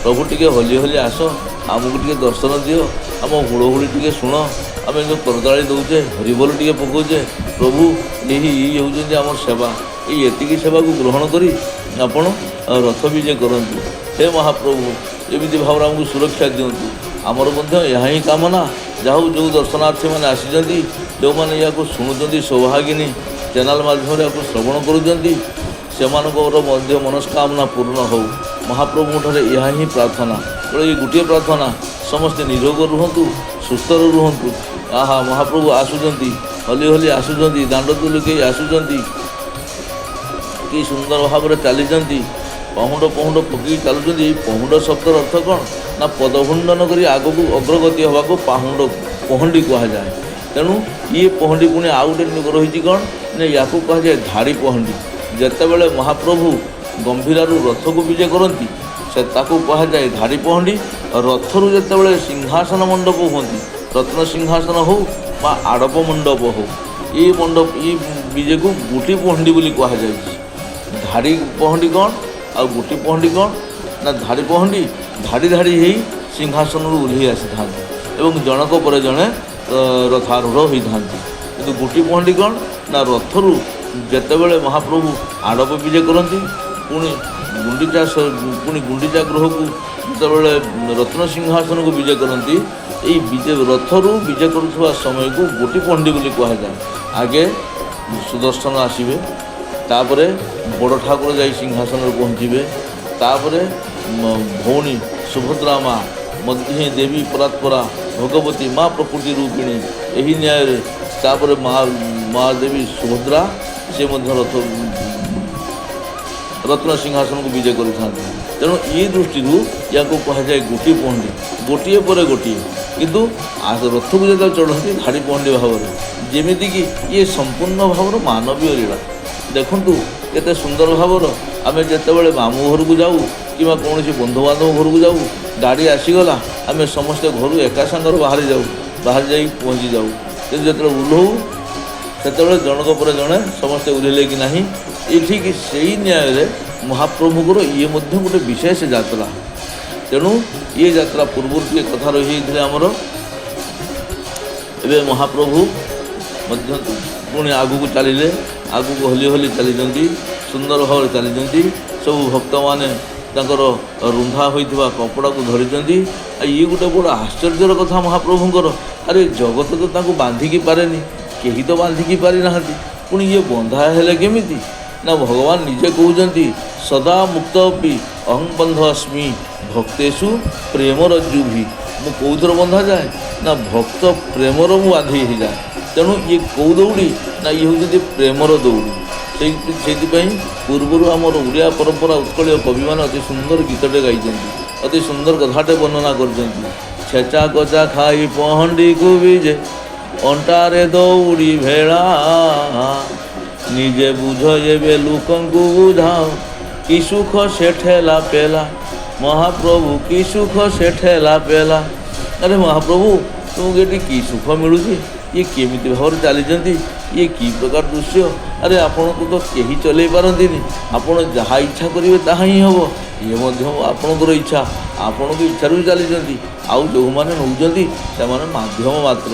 प्रभु टिके हली हली आस आमको टिके दर्शन दियो आम हुड़हुड़ी टिके शुण आम जो करदाड़ी दौचे हरिबोल टिके पकाउचे प्रभु यही होउछन्ति आम सेवा ये सेवा को ग्रहण करी आपण रथ विजय करंतु हे महाप्रभु एमती भाव आमको सुरक्षा दिंतु आमर यहाँ ही कामना जाऊ जो दर्शनार्थी मैंने आसी जो मैंने या शुणुंट सौभागिनी चैनल माध्यम श्रवण करुँच से मनस्कामना पूर्ण हो महाप्रभु ठारे यह ही प्रार्थना ये गोटे प्रार्थना समस्ते निरोग रुहतु सुस्थ रुहतु आहा महाप्रभु आसुचंती हली हली आसुचंती दांड तुलुके आसुचंती कि सुंदर भाव में चली पहुंड पहुंड पकई चलुँच पहुंड शब्दर अर्थ कौन ना पदभुंडन कर आग को अग्रगति हवा को पहंडी कहुए तेणु ये पहंडी पुणी आउ गोटे रही कौन ना या कहुए धाड़ी पहंडी जिते बड़े महाप्रभु गंभीरारू रथ को विजय करती से कहुए धाड़ी पहंडी रथरू जिते सिंहासन मंडप होती रत्न सिंहासन हो आड़प मंडप हो ये मंडप ये विजय को गोटी पहंडी बोली कहुए धाड़ी पहंडी कौन आ गोटी पहंडी कौन ना धाड़ी पहंडी धाड़ी धाड़ी ही सिंहासन ओह्लि आसी था जनक पर जड़े रथारूढ़ होता कि गोटी पहंडी कौन ना रथरू जितेबले महाप्रभु आड़प विजय करती पुणी गुंडीचा गृह को जितेबले रत्न सिंहासन को विजय करती यही विजय रथरू विजय करुवा समय को गोटी पहंडी बोली कहुए आगे सुदर्शन आसवे तापरे बड़ ठाकुर जाई सिंहासन पहुँचे तापरे भौणी सुभद्रा माँ मध्य देवी परात्परा भगवती माँ प्रकृति रूपिणी यही न्याय तापरे माँ देवी सुभद्रा से रथ रत्न सिंहासन को विजय करते तेणु ये दृष्टि या कहुए गोटी पहंडी गोटे पर गोटे किंतु रथ को जो चढ़ती धाड़ी पहंडी भाव जमीक ये संपूर्ण भाव मानवीय लीला देखु केते सुंदर भाव आम जिते मामू घर को जाऊ कि कौन बंधुबांधव घर को जाऊ गाड़ी आसीगला आम समस्ते घर एका सांगर बाहरी जाऊ बाहर जा पहुँची जाऊ कि जो ओह्लू से जनक पर जड़े समस्ते ओह्लैले कि ना ये ठीक से न्याय महाप्रभुकर ये गोटे विशेष यात्रा तेणु ये यात्रा पूर्व कथा रही आमर एवं महाप्रभु पुणी आगू चलिए आगू हली हली चली सुंदर भाव चली सब भक्त मैंने रुंधा होता कपड़ा को धरी ये गोटे बड़ आश्चर्यर कथा महाप्रभुंर अरे जगत तो बांधिकी पारे कहीं तो बांधिकी पारि ना ପୁଣି ଇଏ ବନ୍ଧା ହେଲେ କେମିତି ନା ଭଗବାନ ନିଜେ କହୁଛନ୍ତି ସଦା ମୁକ୍ତ ବି ଅହଂ ବନ୍ଧ ଅସ୍ମି ଭକ୍ତେଷୁ ପ୍ରେମରଜ୍ଜୁଭି। ମୁଁ କେଉଁଥିରେ ବନ୍ଧାଯାଏ ନା ଭକ୍ତ ପ୍ରେମର ମୁଁ ବାନ୍ଧି ହେଇଯାଏ। ତେଣୁ ଇଏ କେଉଁ ଦୌଡ଼ି ନା ଇଏ ହେଉଛନ୍ତି ପ୍ରେମର ଦୌଡ଼ି। ସେଇଥିପାଇଁ ପୂର୍ବରୁ ଆମର ଓଡ଼ିଆ ପରମ୍ପରା ଉତ୍କଳୀୟ କବିମାନେ ଅତି ସୁନ୍ଦର ଗୀତଟେ ଗାଇଛନ୍ତି, ଅତି ସୁନ୍ଦର କଥାଟେ ବର୍ଣ୍ଣନା କରିଛନ୍ତି। ଛେଚା କଚା ଖାଇ ପହଣ୍ଡିକୁ ବିଜେ ଅଣ୍ଟାରେ ଦୌଡ଼ି ଭେଳା, ନିଜେ ବୁଝ ଏବେ ଲୋକଙ୍କୁ ବୁଝାଅ କି ସୁଖ ସେ ଠେଲା ପେଲା। ମହାପ୍ରଭୁ କି ସୁଖ ସେ ଠେଲା ପେଲା। ଆରେ ମହାପ୍ରଭୁ ତୁମକୁ ଏଠି କି ସୁଖ ମିଳୁଛି? ଇଏ କେମିତି ଭାବରେ ଚାଲିଛନ୍ତି? ଇଏ କି ପ୍ରକାର ଦୃଶ୍ୟ? ଆରେ ଆପଣଙ୍କୁ ତ କେହି ଚଲେଇ ପାରନ୍ତିନି, ଆପଣ ଯାହା ଇଚ୍ଛା କରିବେ ତାହା ହିଁ ହେବ। ଇଏ ମଧ୍ୟ ଆପଣଙ୍କର ଇଚ୍ଛା, ଆପଣଙ୍କ ଇଚ୍ଛାରୁ ବି ଚାଲିଛନ୍ତି। ଆଉ ଯେଉଁମାନେ ନେଉଛନ୍ତି ସେମାନେ ମାଧ୍ୟମ ମାତ୍ର।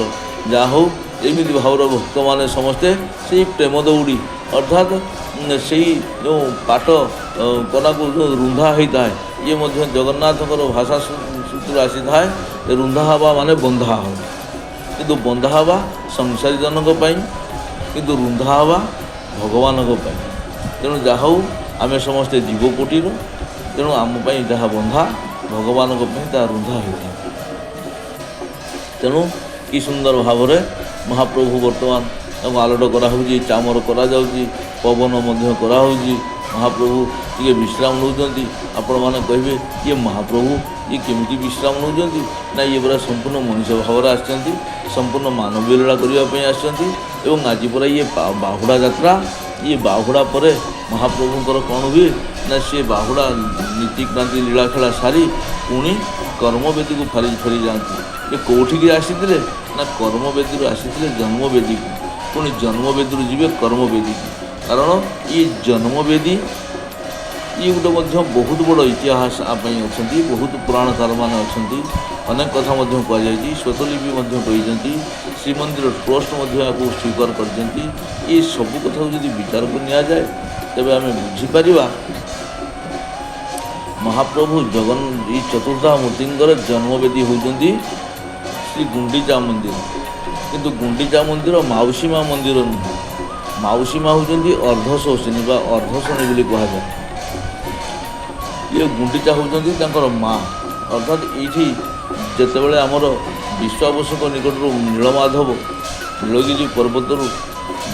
ଯାହା ହଉ ଏମିତି ଭାବର ଭକ୍ତମାନେ ସମସ୍ତେ ସେଇ ପ୍ରେମ ଦୌଡ଼ି ଅର୍ଥାତ୍ ସେଇ ଯେଉଁ ପାଟ କନାକୁ ଯେଉଁ ରୁନ୍ଧା ହୋଇଥାଏ, ଇଏ ମଧ୍ୟ ଜଗନ୍ନାଥଙ୍କର ଭାଷା ସୂତ୍ରରୁ ଆସିଥାଏ। ରୁନ୍ଧା ହେବା ମାନେ ବନ୍ଧା ହେବା, କିନ୍ତୁ ବନ୍ଧା ହେବା ସଂସାରୀ ଜନଙ୍କ ପାଇଁ, କିନ୍ତୁ ରୁନ୍ଧା ହେବା ଭଗବାନଙ୍କ ପାଇଁ। ତେଣୁ ଯାହା ହଉ ଆମେ ସମସ୍ତେ ଜୀବକୋଟିର, ତେଣୁ ଆମ ପାଇଁ ଯାହା ବନ୍ଧା ଭଗବାନଙ୍କ ପାଇଁ ତାହା ରୁନ୍ଧା ହୋଇଥାଏ। ତେଣୁ କି ସୁନ୍ଦର ଭାବରେ ମହାପ୍ରଭୁ ବର୍ତ୍ତମାନ ତାଙ୍କୁ ଆଲୋଟ କରାହେଉଛି, ଚାମର କରାଯାଉଛି, ପବନ ମଧ୍ୟ କରାହେଉଛି। ମହାପ୍ରଭୁ ଟିକେ ବିଶ୍ରାମ ନେଉଛନ୍ତି। ଆପଣମାନେ କହିବେ ଇଏ ମହାପ୍ରଭୁ ଇଏ କେମିତି ବିଶ୍ରାମ ନେଉଛନ୍ତି? ନା ଇଏ ପୁରା ସମ୍ପୂର୍ଣ୍ଣ ମଣିଷ ଭାବରେ ଆସିଛନ୍ତି, ସମ୍ପୂର୍ଣ୍ଣ ମାନବୀୟ ଲୀଳା କରିବା ପାଇଁ ଆସିଛନ୍ତି। ଏବଂ ଆଜି ପରେ ଇଏ ବାହୁଡ଼ା ଯାତ୍ରା। ଇଏ ବାହୁଡ଼ା ପରେ ମହାପ୍ରଭୁଙ୍କର କ'ଣ ହୁଏ ନା ସିଏ ବାହୁଡ଼ା ନୀତିକ୍ରାନ୍ତି ଲୀଳାଖେଳା ସାରି ପୁଣି କର୍ମବେଦୀକୁ ଫେରି ଯାଆନ୍ତି। ଏ କେଉଁଠିକି ଆସିଥିଲେ ନା କର୍ମବେଦୀରୁ ଆସିଥିଲେ ଜନ୍ମବେଦୀକୁ, ପୁଣି ଜନ୍ମବେଦୀରୁ ଯିବେ କର୍ମବେଦୀକୁ। କାରଣ ଇଏ ଜନ୍ମବେଦୀ ଇଏ ଗୋଟେ ମଧ୍ୟ ବହୁତ ବଡ଼ ଇତିହାସ ପାଇଁ ଅଛନ୍ତି, ବହୁତ ପୁରାଣକାରମାନେ ଅଛନ୍ତି। ଅନେକ କଥା ମଧ୍ୟ କୁହାଯାଇଛି, ସ୍ୱତଲିପି ମଧ୍ୟ କହିଛନ୍ତି, ଶ୍ରୀମନ୍ଦିର ଟ୍ରଷ୍ଟ ମଧ୍ୟ ଏହାକୁ ସ୍ୱୀକାର କରିଛନ୍ତି। ଏ ସବୁ କଥାକୁ ଯଦି ବିଚାରକୁ ନିଆଯାଏ ତେବେ ଆମେ ବୁଝିପାରିବା ମହାପ୍ରଭୁ ଏଇ ଚତୁର୍ଦ୍ଧା ମୂର୍ତ୍ତିଙ୍କର ଜନ୍ମବେଦୀ ହେଉଛନ୍ତି ଶ୍ରୀ ଗୁଣ୍ଡିଚା ମନ୍ଦିର। କିନ୍ତୁ ଗୁଣ୍ଡିଚା ମନ୍ଦିର ମାଉସୀ ମା ମନ୍ଦିର ନୁହେଁ। ମାଉସୀ ମା ହେଉଛନ୍ତି ଅର୍ଦ୍ଧଶୋଷିନୀ ବା ଅର୍ଦ୍ଧଶଣୀ ବୋଲି କୁହାଯାଏ। ଇଏ ଗୁଣ୍ଡିଚା ହେଉଛନ୍ତି ତାଙ୍କର ମା। ଅର୍ଥାତ୍ ଏଇଠି ଯେତେବେଳେ ଆମର ବିଶ୍ୱାବସୁଙ୍କ ନିକଟରୁ ନୀଳମାଧବ ନୀଳଗିରି ପର୍ବତରୁ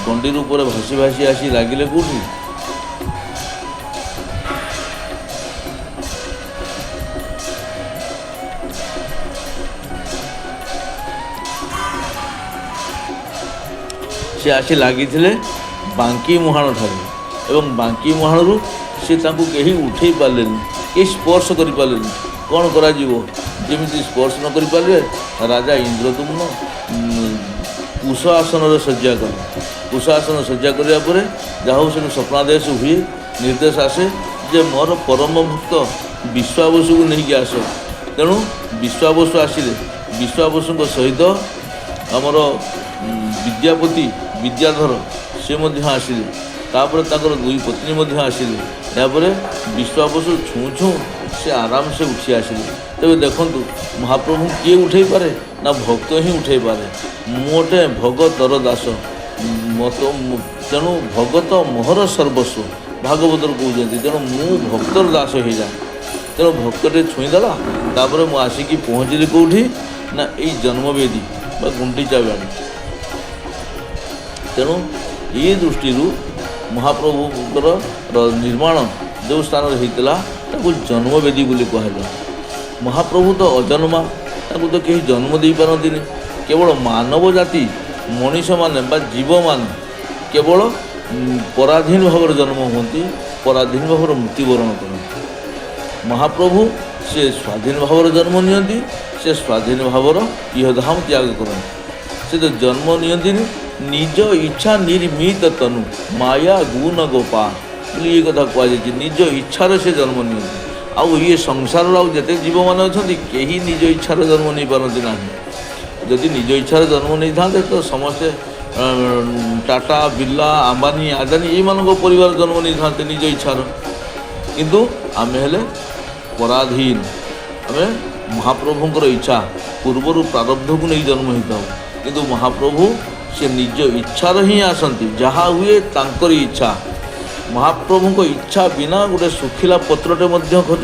ଗଣ୍ଡିର ଉପରେ ଭାସି ଭାସି ଆସି ଲାଗିଲେ କେଉଁଠି ସେ ଆସି ଲାଗିଥିଲେ ବାଙ୍କି ମୁହାଣ ଠାରେ। ଏବଂ ବାଙ୍କି ମୁହାଣରୁ ସେ ତାଙ୍କୁ କେହି ଉଠେଇ ପାରିଲେନି, କେହି ସ୍ପର୍ଶ କରିପାରିଲେନି। କ'ଣ କରାଯିବ? ଯେମିତି ସ୍ପର୍ଶ ନ କରିପାରିବେ ରାଜା ଇନ୍ଦ୍ରଦ୍ୟୁମ୍ନ କୁଶ ଆସନରେ ଶଯ୍ୟା କଲେ। କୁଶ ଆସନ ଶଯ୍ୟା କରିବା ପରେ ଯାହା ହଉ ସେଠୁ ସ୍ୱପ୍ନାଦେଶ ହୁଏ, ନିର୍ଦ୍ଦେଶ ଆସେ ଯେ ମୋର ପରମ ଭକ୍ତ ବିଶ୍ୱାବସୁକୁ ନେଇକି ଆସ। ତେଣୁ ବିଶ୍ୱାବସୁ ଆସିଲେ। ବିଶ୍ୱାବସୁଙ୍କ ସହିତ ଆମର ବିଦ୍ୟାପତି ବିଦ୍ୟାଧର ସେ ମଧ୍ୟ ଆସିଲେ। ତାପରେ ତାଙ୍କର ଦୁଇ ପତ୍ନୀ ମଧ୍ୟ ଆସିଲେ। ଏହାପରେ ବିଶ୍ୱାବସୁ ଛୁଁ ଛୁଁ ସେ ଆରାମସେ ଉଠି ଆସିଲେ। ତେବେ ଦେଖନ୍ତୁ ମହାପ୍ରଭୁ କିଏ ଉଠେଇ ପାରେ ନା ଭକ୍ତ ହିଁ ଉଠେଇ ପାରେ। ମୋଟେ ଭଗତର ଦାସ ତେଣୁ ଭଗତ ମୋହର ସର୍ବସ୍ୱ ଭାଗବତରୁ କହୁଛନ୍ତି। ତେଣୁ ମୁଁ ଭକ୍ତର ଦାସ ହେଇଯାଏ। ତେଣୁ ଭକ୍ତଟେ ଛୁଇଁଦେଲା। ତାପରେ ମୁଁ ଆସିକି ପହଞ୍ଚିଲି କେଉଁଠି ନା ଏଇ ଜନ୍ମବେଦୀ ବା ଗୁଣ୍ଡିଚା ବାଡ଼ି। ତେଣୁ ଏ ଦୃଷ୍ଟିରୁ ମହାପ୍ରଭୁଙ୍କର ନିର୍ମାଣ ଯେଉଁ ସ୍ଥାନରେ ହେଇଥିଲା ତାକୁ ଜନ୍ମବେଦୀ ବୋଲି କୁହାଯାଏ। ମହାପ୍ରଭୁ ତ ଅଜନ୍ମା, ତାଙ୍କୁ ତ କେହି ଜନ୍ମ ଦେଇପାରନ୍ତିନି। କେବଳ ମାନବ ଜାତି ମଣିଷମାନେ ବା ଜୀବମାନେ କେବଳ ପରାଧୀନ ଭାବରେ ଜନ୍ମ ହୁଅନ୍ତି, ପରାଧୀନ ଭାବରେ ମୃତ୍ୟୁବରଣ କରନ୍ତି। ମହାପ୍ରଭୁ ସେ ସ୍ୱାଧୀନ ଭାବରେ ଜନ୍ମ ନିଅନ୍ତି, ସେ ସ୍ୱାଧୀନ ଭାବର ଇହଧାମ ତ୍ୟାଗ କରନ୍ତି। ସେ ତ ଜନ୍ମ ନିଅନ୍ତିନି, ନିଜ ଇଚ୍ଛା ନିର୍ମିତ ତନୁ ମାୟା ଗୁଣ ଗୋପା ବୋଲି ଏ କଥା କୁହାଯାଇଛି। ନିଜ ଇଚ୍ଛାରେ ସେ ଜନ୍ମ ନିଅନ୍ତି। ଆଉ ଇଏ ସଂସାରର ଆଉ ଯେତେ ଜୀବମାନେ ଅଛନ୍ତି କେହି ନିଜ ଇଚ୍ଛାରେ ଜନ୍ମ ନେଇପାରନ୍ତି ନାହିଁ। ଯଦି ନିଜ ଇଚ୍ଛାରେ ଜନ୍ମ ନେଇଥାନ୍ତେ ତ ସମସ୍ତେ ଟାଟା ବିର୍ଲା ଆମ୍ବାନୀ ଆଦାନୀ ଏଇମାନଙ୍କ ପରିବାର ଜନ୍ମ ନେଇଥାନ୍ତେ ନିଜ ଇଚ୍ଛାର। କିନ୍ତୁ ଆମେ ହେଲେ ପରାଧୀନ। ଆମେ ମହାପ୍ରଭୁଙ୍କର ଇଚ୍ଛା ପୂର୍ବରୁ ପ୍ରାରବ୍ଧକୁ ନେଇ ଜନ୍ମ ହେଇଥାଉ। କିନ୍ତୁ ମହାପ୍ରଭୁ से निज इच्छार ही आसती जहाँ हुए तांकरी इच्छा महाप्रभु इच्छा बिना गोटे सुखिला पत्रटे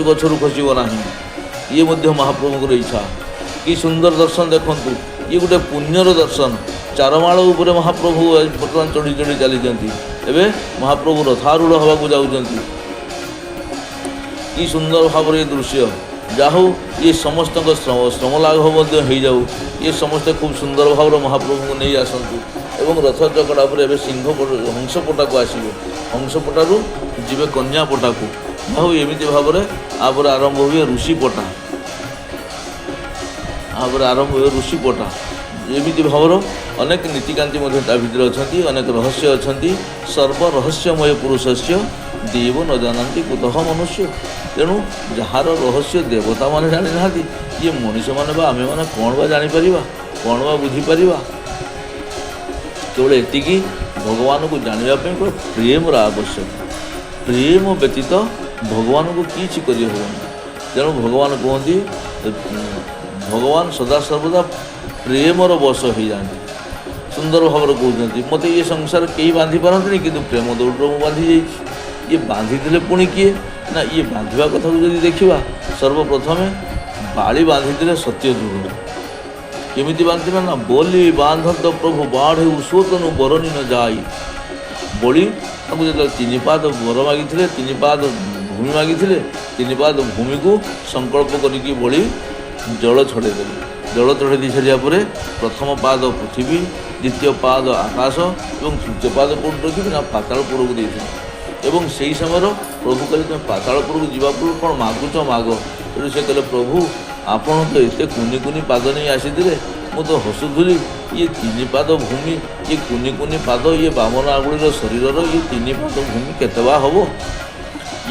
गचर खसब ना ये महाप्रभुर इच्छा कि सुंदर दर्शन देखूँ ये गोटे पुण्यर दर्शन चारमाल उपरे महाप्रभु बर्तमान चढ़ी चढ़ी चली एवं महाप्रभु रथारूढ़ हवा जाऊँच कि सुंदर भाव ये दृश्य जाहू ये समस्त श्रम लाघव हो जाऊ ये समस्ते खूब सुंदर भाव महाप्रभु को नहीं आसतु एवं रथ चकड़ा पर एवं सिंह हंसपटा को आसवे हंसपटारू जीवे कन्या पटा को जाहू एमती भाव में आपर आरंभ हुए ऋषिपटा आपर आरंभ हुए ऋषिपटा एमती भावर अनेक नीतिकांति भितर अच्छा अनेक रहस्य अच्छा सर्वरहस्यमय पुरुष से देव न जानती कुतः मनुष्य तेणु जार रहस्य देवता मैंने जानी ना ये मनीष मैंने आम मैंने कौन बा जापर कौन बा बुझीपर केवल एति भगवान को जानापी केवल प्रेम आवश्यक प्रेम व्यतीत भगवान को किसी कर तेणु भगवान कहते भगवान सदा सर्वदा प्रेमर बस हो जाती सुंदर भाव कहते मत ये संसार कहीं बांधि पारती कि प्रेम दौड़ मुझे बांधि ये बांधि पुणी किए ना ये बांधा कथा को जब देखा सर्वप्रथम बाड़ी बांधि सत्यद्रुह केमी बांधि ना बोली बांधत प्रभु बाढ़ उषोतनु बरनी न जाई बोली जो तीन पाद बर मागी तीन पाद भूमि मागी तीन पाद भूमि को संकल्प करी बोली जल छड़ेदेले जल चढ़े दी सारापर प्रथम पाद पृथ्वी द्वितीय पाद आकाश और तृतीय पाद कौट रखी ना पातालपुर को देते एवं से ही समय प्रभु कहले तुम पातालपुर को जीवा पूर्व कौन मागुच माग तेणु से कहले प्रभु आपण तो एत कुनि कुनि पाद नहीं आसी मु तो हसुली ये तीन पाद भूमि ये कुनि कुनि पाद ये बामन आगुड़ी शरीर ये तीन पाद भूमि केतवा हम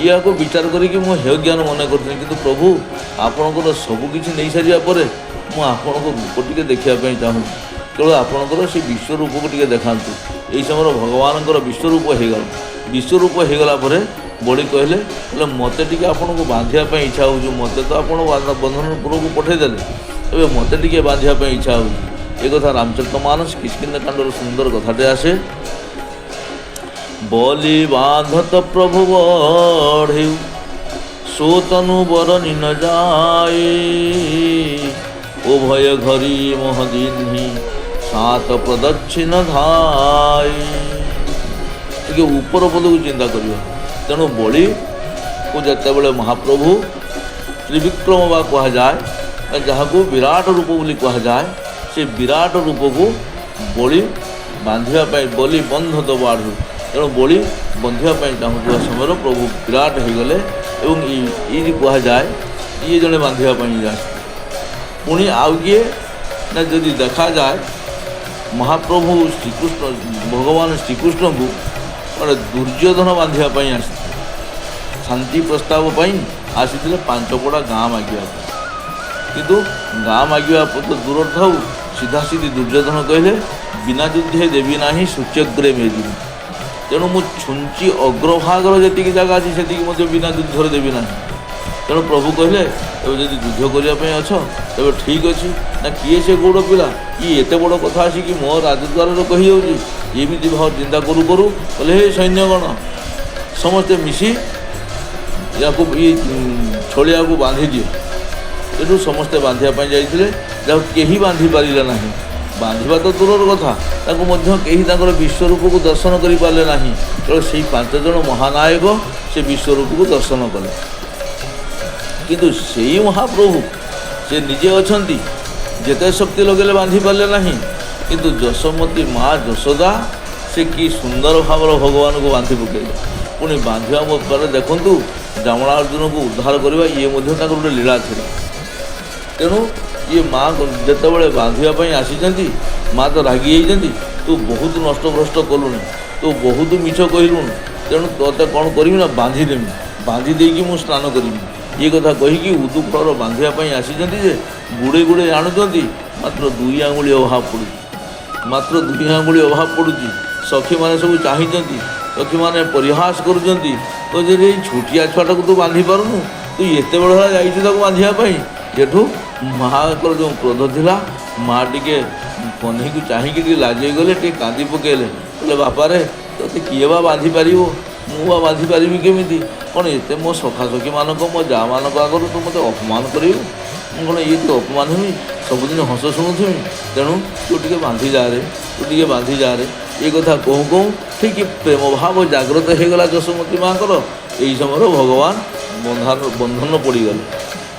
ये आपको विचार करके हे ज्ञान मन करी कि प्रभु आपणकर सबकि नहीं सारापर मुझे रूप टे देखापी चाहूँ केवल आपणकर से विश्वरूप को टे देखा यही समय भगवान विश्वरूप होगला विश्वरूप होगला बड़ी कहले मत टे आपन को बांधापी इच्छा हो मत तो आप बंधन पुर को पठेदेले एवं मत टे बांधापी इच्छा हो एक कथा रामचरितमानस किष्किंधा कांडर सुंदर कथाटे आसे बलि बांधत प्रभु बढ़े सोतनु बरनी न जाए उभय घरी मोहदिन्ही सात प्रदक्षिण धाय टे ऊपर पद को चिंता कर तेणु बलि को जिते बड़े महाप्रभु त्रिविक्रम बा कह जाए जहाँ को विराट रूप बोली कह जाए से विराट रूप को बलि बांधापी बलि बंध तो बाढ़ तेणु बलि बंधापी चाहूँ समय प्रभु विराट हो गले ये कह जाए ये जड़े बांधापी जाए पुणी आउ किए ना जदि देखा जाए महाप्रभु श्रीकृष्ण भगवान श्रीकृष्ण को गोटे दुर्योधन बांधापी आसी शांति प्रस्ताव आसी पांचपड़ा गाँ मागे किंतु गाँ मागे तो दूर था सीधा सीधी दुर्योधन कहले बिना युद्धे देवी ना सूच्यग्रे मेरी तेणु मु छुंची अग्रभागर जी जगह अच्छी से बिना युद्ध देवी ना तेणु प्रभु कहले जब युद्ध करने अछ तेज ठीक अच्छे ना किए से गौड़ पिला ये एत बड़ कथा आसिक मो राजद्वार कही जाऊँगी भाव चिंता करू करू बोले हे सैन्यगण समस्ते मिसी या छड़िया को बांधि दिए तेणु समस्ते बांधापी जाते जहाँ कहीं बांधि पारे ना बांधा तो दूर कथा कहीं विश्वरूप को दर्शन कर पारे ना केवल से 5 जन महानायक से विश्वरूप को दर्शन कले किंतु से महाप्रभु से निजे अच्छा जिते शक्ति लगे बांधि पारे ना किंतु जशोमती माँ यशोदा से कि सुंदर भाव भगवान को बांधि पकड़े पुणी बांधा पर देखूँ जामणार्जुन को उद्धार करवा ये गोटे लीला थी तेणु ये माँ जिते बड़े बांधापी आसी माँ तो रागी तू बहुत नष्ट भ्रष्ट कलुन तू बहुत मिछ कहलुन तेणु ते कौन करी ना बांधिदेमी बांधि देकी मु स्नान करी ये कथा कहीकि उदुफल बांधापी आसी गुड़े गुड़े आणुंट मात्र 2 आंगुली अभाव पड़ू मात्र 2 आंगुली अभाव पड़ू सखी मैंने सब चाहिए सखी मैंने परिहास कर छोटिया छुआटा को तू बांधि पारुनु तू एत बड़ा जा बांधापी एठू माँ को जो क्रोध थिला माँ टिके କହ୍ନେଇକୁ ଚାହିଁକି ଟିକେ ଲାଜେଇ ଗଲେ, ଟିକେ କାନ୍ଦି ପକେଇଲେ, କହିଲେ ବାପାରେ ତୋତେ କିଏ ବା ବାନ୍ଧି ପାରିବ, ମୁଁ ବା ବାନ୍ଧି ପାରିବି କେମିତି, କ'ଣ ଏତେ ମୋ ସଖାସଖୀମାନଙ୍କ ମୋ ଯାଆମାନଙ୍କ ଆଗରୁ ତୁ ମୋତେ ଅପମାନ କରିବୁ, ମୁଁ କ'ଣ ଇଏ ତୁ ଅପମାନ ହେବି, ସବୁଦିନ ହସ ଶୁଣୁଥିବି, ତେଣୁ ତୁ ଟିକେ ବାନ୍ଧି ଯାରେ, ତୁ ଟିକେ ବାନ୍ଧି ଯାରେ। ଏ କଥା କହୁଁ କହୁଁ ଠିକ୍ ପ୍ରେମ ଭାବ ଜାଗ୍ରତ ହୋଇଗଲା ଯଶୋମତୀ ମାଆଙ୍କର। ଏହି ସମୟରେ ଭଗବାନ ବନ୍ଧନ ପଡ଼ିଗଲେ।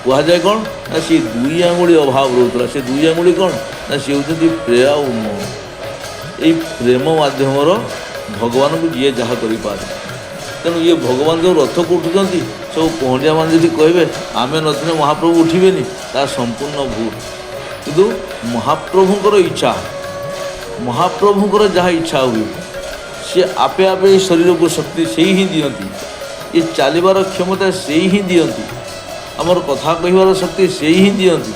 କୁହାଯାଏ କ'ଣ ନା ସେ ଦୁଇ ଆଙ୍ଗୁଳି ଅଭାବ ରହୁଥିଲା। ସେ ଦୁଇ ଆଙ୍ଗୁଳି କ'ଣ ନା ସେ ହେଉଛନ୍ତି ପ୍ରେୟ ଆଉ ମ। ଏଇ ପ୍ରେମ ମାଧ୍ୟମର ଭଗବାନଙ୍କୁ ଯିଏ ଯାହା କରିପାରେ। ତେଣୁ ଇଏ ଭଗବାନ ଯେଉଁ ରଥକୁ ଉଠୁଛନ୍ତି, ସବୁ ପହଁରିଆମାନେ ଯଦି କହିବେ ଆମେ ନଥିଲେ ମହାପ୍ରଭୁ ଉଠିବେନି, ତାହା ସମ୍ପୂର୍ଣ୍ଣ ଭୁଲ। କିନ୍ତୁ ମହାପ୍ରଭୁଙ୍କର ଇଚ୍ଛା, ମହାପ୍ରଭୁଙ୍କର ଯାହା ଇଚ୍ଛା ହୁଏ ସିଏ ଆପେ ଆପେ ଏ ଶରୀରକୁ ଶକ୍ତି ସେଇ ହିଁ ଦିଅନ୍ତି, ଏ ଚାଲିବାର କ୍ଷମତା ସେଇ ହିଁ ଦିଅନ୍ତି, ଆମର କଥା କହିବାର ଶକ୍ତି ସେଇ ହିଁ ଦିଅନ୍ତି।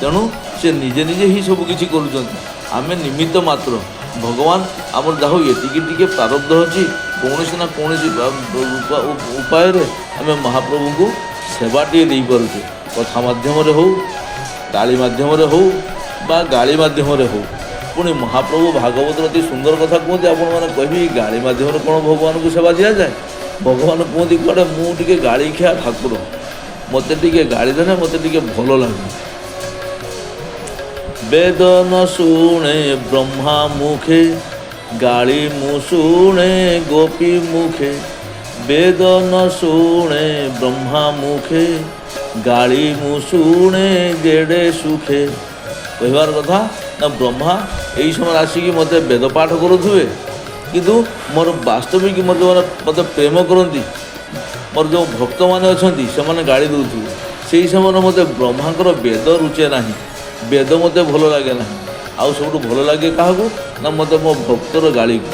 ତେଣୁ ସେ ନିଜେ ନିଜେ ହିଁ ସବୁକିଛି କରୁଛନ୍ତି, ଆମେ ନିମିତ୍ତ ମାତ୍ର। ଭଗବାନ ଆମର ଯାହା ହଉ ଏତିକି ଟିକେ ପ୍ରାରବ୍ଧ ଅଛି, କୌଣସି ନା କୌଣସି ଉପାୟରେ ଆମେ ମହାପ୍ରଭୁଙ୍କୁ ସେବାଟିଏ ଦେଇପାରୁଛେ, କଥା ମାଧ୍ୟମରେ ହେଉ, ଗାଳି ମାଧ୍ୟମରେ ହେଉ ବା ଗାଳି ମାଧ୍ୟମରେ ହେଉ। ପୁଣି ମହାପ୍ରଭୁ ଭାଗବତରେ ଅତି ସୁନ୍ଦର କଥା କୁହନ୍ତି, ଆପଣମାନେ କହିବେ ଗାଳି ମାଧ୍ୟମରେ କ'ଣ ଭଗବାନଙ୍କୁ ସେବା ଦିଆଯାଏ? ଭଗବାନ କୁହନ୍ତି କୁଆଡ଼େ ମୁଁ ଟିକେ ଗାଳି ଖିଆ ଠାକୁର, ମୋତେ ଟିକେ ଗାଳି ଦେଲେ ମୋତେ ଟିକେ ଭଲ ଲାଗେ। ବେଦ ନ ଶୁଣେ ବ୍ରହ୍ମା ମୁଖେ, ଗାଳି ମୁଁ ଶୁଣେ ଗୋପୀ ମୁଖେ। ବେଦ ନ ଶୁଣେ ବ୍ରହ୍ମା ମୁଖେ, ଗାଳି ମୁଁ ଶୁଣେ ଗେଡ଼େ ସୁଖେ। କହିବାର କଥା ନା ବ୍ରହ୍ମା ଏଇ ସମୟରେ ଆସିକି ମୋତେ ବେଦ ପାଠ କରୁଥିବେ, କିନ୍ତୁ ମୋର ବାସ୍ତବିକ ମୋତେ ପ୍ରେମ କରନ୍ତି, ମୋର ଯେଉଁ ଭକ୍ତମାନେ ଅଛନ୍ତି ସେମାନେ ଗାଳି ଦେଉଥିବେ। ସେହି ସମୟରେ ମୋତେ ବ୍ରହ୍ମାଙ୍କର ବେଦ ରୁଚେ ନାହିଁ, ବେଦ ମୋତେ ଭଲ ଲାଗେ ନାହିଁ। ଆଉ ସବୁଠୁ ଭଲ ଲାଗେ କାହାକୁ ନା ମୋତେ ମୋ ଭକ୍ତର ଗାଳିକୁ।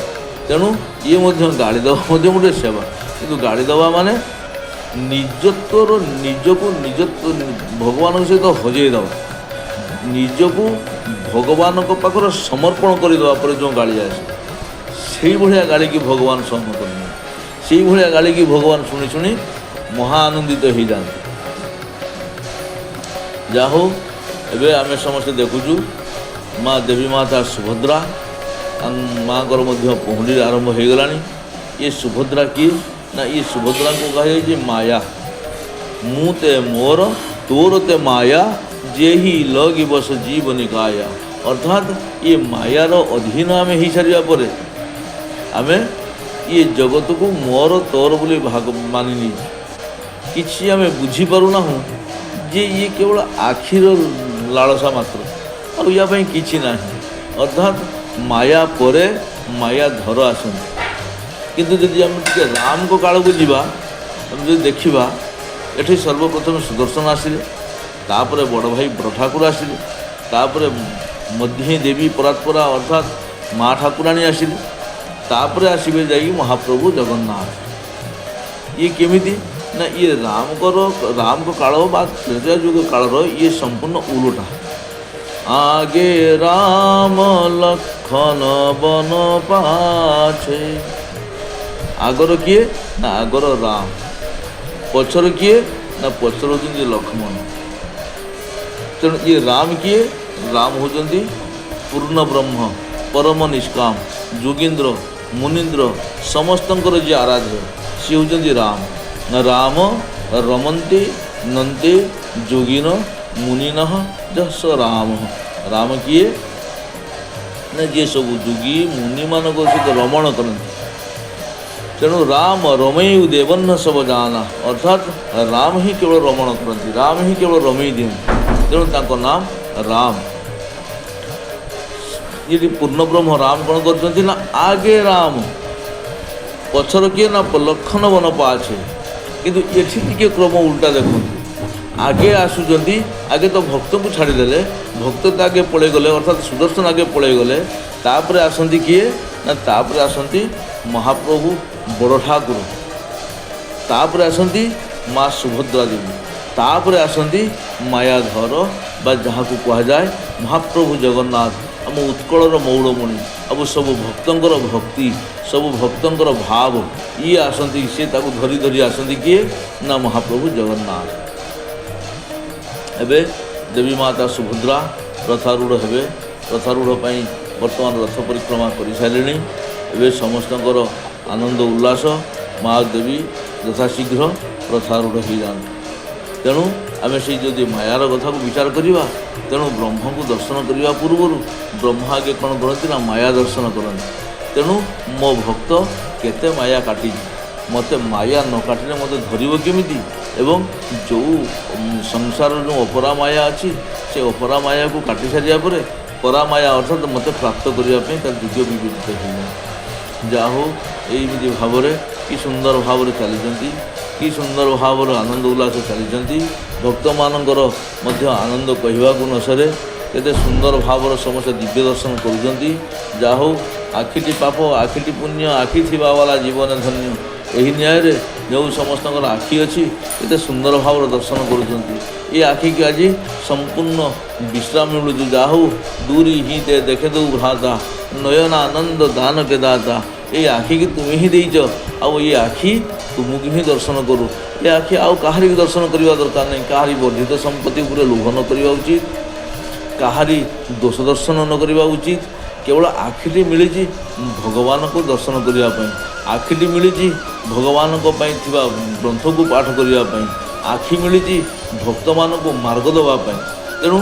ତେଣୁ ଇଏ ମଧ୍ୟ ଗାଳି ଦେବା ମଧ୍ୟ ଗୋଟେ ସେବା, କିନ୍ତୁ ଗାଳି ଦେବା ମାନେ ନିଜତ୍ୱର ନିଜକୁ ଭଗବାନଙ୍କ ସହିତ ହଜେଇ ଦେବା, ନିଜକୁ ଭଗବାନଙ୍କ ପାଖରେ ସମର୍ପଣ କରିଦେବା ପରେ ଯେଉଁ ଗାଳି ଆସେ, ସେଇଭଳିଆ ଗାଳିକି ଭଗବାନ ସହନ କରନ୍ତି, ସେଇଭଳିଆ ଗାଳିକି ଭଗବାନ ଶୁଣି ଶୁଣି ମହା ଆନନ୍ଦିତ ହୋଇଯାଆନ୍ତି। ଯାହା ହଉ ଏବେ ଆମେ ସମସ୍ତେ ଦେଖୁଛୁ ମା ଦେବୀ ମାତା ସୁଭଦ୍ରା, ମାଆଙ୍କର ମଧ୍ୟ ପହଣ୍ଡି ଆରମ୍ଭ ହୋଇଗଲାଣି। ଇଏ ସୁଭଦ୍ରା କିଏ ନା ଇଏ ସୁଭଦ୍ରାଙ୍କୁ କୁହାଯାଇଛି ମାୟା। ମୁଁ ତେ ମୋର ତୋର ତେ ମାୟା, ଯେ ହି ଲଗି ବସ ଜୀବନି କାୟା। ଅର୍ଥାତ୍ ଇଏ ମାୟାର ଅଧୀନ ଆମେ ହୋଇସାରିବା ପରେ ଆମେ ଇଏ ଜଗତକୁ ମୋର ତୋର ବୋଲି ମାନି ନେଇଛୁ। କିଛି ଆମେ ବୁଝିପାରୁନାହୁଁ ଯେ ଇଏ କେବଳ ଆଖିର ଲାଳସା ମାତ୍ର, ଆଉ ୟା ପାଇଁ କିଛି ନାହିଁ। ଅର୍ଥାତ୍ ମାୟା ପରେ ମାୟା ଧର ଆସନ୍ତି। କିନ୍ତୁ ଯଦି ଆମେ ଟିକେ ରାମଙ୍କ କାଳକୁ ଯିବା, ଆମେ ଯଦି ଦେଖିବା ଏଠି ସର୍ବପ୍ରଥମେ ସୁଦର୍ଶନ ଆସିଲେ, ତାପରେ ବଡ଼ ଭାଇ ବଡ଼ ଠାକୁର ଆସିଲେ, ତାପରେ ମଧ୍ୟ ଦେବୀ ପରାତ୍ପରା ଅର୍ଥାତ୍ ମା ଠାକୁରାଣୀ ଆସିଲେ, ତାପରେ ଆସିବେ ଯାଇକି ମହାପ୍ରଭୁ ଜଗନ୍ନାଥ। ଇଏ କେମିତି ନା ଇଏ ରାମଙ୍କ କାଳ ବା ତ୍ରେତୟା ଯୁଗ କାଳର ଇଏ ସମ୍ପୂର୍ଣ୍ଣ ଉଲଟା। ଆଗେ ରାମ ଲକ୍ଷ୍ମଣ ବନ ପାଛେ। ଆଗର କିଏ ନା ଆଗର ରାମ, ପଛର କିଏ ନା ପଛର ହେଉଛନ୍ତି ଲକ୍ଷ୍ମଣ। ତେଣୁ ଇଏ ରାମ କିଏ? ରାମ ହେଉଛନ୍ତି ପୂର୍ଣ୍ଣ ବ୍ରହ୍ମ, ପରମ ନିଷ୍କାମ, ଯୋଗୀନ୍ଦ୍ର ମୁନୀନ୍ଦ୍ର ସମସ୍ତଙ୍କର ଯିଏ ଆରାଧ୍ୟ, ସିଏ ହେଉଛନ୍ତି ରାମ। ରାମ ରମନ୍ତି ନନ୍ତେ ଯୋଗୀନ ମୁନିନଃ ଯଶ ରାମ। ରାମ କିଏ ନା ଯିଏ ସବୁ ଯୋଗୀ ମୁନିମାନଙ୍କ ସହିତ ରମଣ କରନ୍ତି। ତେଣୁ ରାମ ରମେୟୁ ଦେବନ୍ନ ସବ ଜାନା, ଅର୍ଥାତ୍ ରାମ ହିଁ କେବଳ ରମଣ କରନ୍ତି, ରାମ ହିଁ କେବଳ ରମେଇ ଦିଅନ୍ତି। ତେଣୁ ତାଙ୍କ ନାମ ରାମ। ଯଦି ପୂର୍ଣ୍ଣବ୍ରହ୍ମ ରାମ କ'ଣ କରୁଛନ୍ତି ନା ଆଗେ ରାମ, ପଛର କିଏ ନା ଲକ୍ଷ୍ମଣ ବନ ପାଛେ। କିନ୍ତୁ ଏଠି ଟିକେ କ୍ରମ ଉଲ୍ଟା ଦେଖନ୍ତୁ। ଆଗେ ଆସୁଛନ୍ତି, ଆଗେ ତ ଭକ୍ତଙ୍କୁ ଛାଡ଼ିଦେଲେ, ଭକ୍ତ ତ ଆଗେ ପଳେଇଗଲେ, ଅର୍ଥାତ୍ ସୁଦର୍ଶନ ଆଗେ ପଳେଇଗଲେ। ତାପରେ ଆସନ୍ତି କିଏ ନା ତାପରେ ଆସନ୍ତି ମହାପ୍ରଭୁ ବଡ଼ ଠାକୁର, ତାପରେ ଆସନ୍ତି ମା ସୁଭଦ୍ରା ଦେବୀ, ତାପରେ ଆସନ୍ତି ମାୟାଧର ବା ଯାହାକୁ କୁହାଯାଏ ମହାପ୍ରଭୁ ଜଗନ୍ନାଥ, ଆମ ଉତ୍କଳର ମୌଳମଣି, ଆମ ସବୁ ଭକ୍ତଙ୍କର ଭକ୍ତି, ସବୁ ଭକ୍ତଙ୍କର ଭାବ। ଇଏ ଆସନ୍ତି, ସିଏ ତାକୁ ଧରି ଧରି ଆସନ୍ତି କିଏ ନା ମହାପ୍ରଭୁ ଜଗନ୍ନାଥ। ଏବେ ଦେବୀ ମାତା ସୁଭଦ୍ରା ରଥାରୂଢ଼ ହେବେ, ରଥାରୂଢ଼ ପାଇଁ ବର୍ତ୍ତମାନ ରଥ ପରିକ୍ରମା କରିସାରିଲେଣି। ଏବେ ସମସ୍ତଙ୍କର ଆନନ୍ଦ ଉଲ୍ଲାସ, ମା ଦେବୀ ଯଥାଶୀଘ୍ର ରଥାରୂଢ଼ ହୋଇଯାଆନ୍ତି। ତେଣୁ ଆମେ ସେଇ ଯଦି ମାୟାର କଥାକୁ ବିଚାର କରିବା, ତେଣୁ ବ୍ରହ୍ମଙ୍କୁ ଦର୍ଶନ କରିବା ପୂର୍ବରୁ ବ୍ରହ୍ମା ଆଗେ କ'ଣ କରନ୍ତି ନା ମାୟା ଦର୍ଶନ କରନ୍ତି। ତେଣୁ ମୋ ଭକ୍ତ କେତେ ମାୟା କାଟିଛି, ମୋତେ ମାୟା ନ କାଟିଲେ ମୋତେ ଧରିବ କେମିତି? ଏବଂ ଯେଉଁ ସଂସାରର ଯେଉଁ ଅପରା ମାୟା ଅଛି, ସେ ଅପରା ମାୟାକୁ କାଟି ସାରିବା ପରେ ପରାମାୟା ଅର୍ଥାତ୍ ମୋତେ ପ୍ରାପ୍ତ କରିବା ପାଇଁ ତାର ଯୋଗ୍ୟ ବିବେଚିତ ହୋଇଯାଏ। ଯାହା ହଉ ଏଇମିତି ଭାବରେ କି ସୁନ୍ଦର ଭାବରେ ଚାଲିଛନ୍ତି, କି ସୁନ୍ଦର ଭାବରେ ଆନନ୍ଦ ଉଲ୍ଲାସ ଚାଲିଛନ୍ତି। ଭକ୍ତମାନଙ୍କର ମଧ୍ୟ ଆନନ୍ଦ କହିବାକୁ ନ ସରେ, କେତେ ସୁନ୍ଦର ଭାବରେ ସମସ୍ତେ ଦିବ୍ୟ ଦର୍ଶନ କରୁଛନ୍ତି। ଯାହା ହଉ ଆଖିଟି ପାପ ଆଖିଟି ପୁଣ୍ୟ, ଆଖି ଥିବା ବାଲା ଜୀବନ ଧନ୍ୟ। ଏହି ନ୍ୟାୟରେ ଯେଉଁ ସମସ୍ତଙ୍କର ଆଖି ଅଛି କେତେ ସୁନ୍ଦର ଭାବରେ ଦର୍ଶନ କରୁଛନ୍ତି। ଏ ଆଖିକି ଆଜି ସମ୍ପୂର୍ଣ୍ଣ ବିଶ୍ରାମ ମିଳୁଛି। ଯାହା ହଉ ଦୂରି ହିଁ ଦେ ଦେଖେ ଦଉ ଭ୍ରାତା, ନୟନ ଆନନ୍ଦ ଦାନ କେ ଦାତା। এই আখিকে তুমি ହିଁ ଦେଇଛ, ଆଉ ଏ ଆଖି ତୁମକୁ ହିଁ ଦର୍ଶନ କରୁ। ଏ ଆଖି ଆଉ କାହାରିକି ଦର୍ଶନ କରିବା ଦରକାର ନାହିଁ। କାହାରି ବର୍ଦ୍ଧିତ ସମ୍ପତ୍ତି ଉପରେ ଲୋଭ ନ କରିବା ଉଚିତ, କାହାରି ଦୋଷ ଦର୍ଶନ ନ କରିବା ଉଚିତ। କେବଳ ଆଖିଟି ମିଳିଛି ଭଗବାନଙ୍କୁ ଦର୍ଶନ କରିବା ପାଇଁ, ଆଖିଟି ମିଳିଛି ଭଗବାନଙ୍କ ପାଇଁ ଥିବା ଗ୍ରନ୍ଥକୁ ପାଠ କରିବା ପାଇଁ, ଆଖି ମିଳିଛି ଭକ୍ତମାନଙ୍କୁ ମାର୍ଗ ଦେବା ପାଇଁ। ତେଣୁ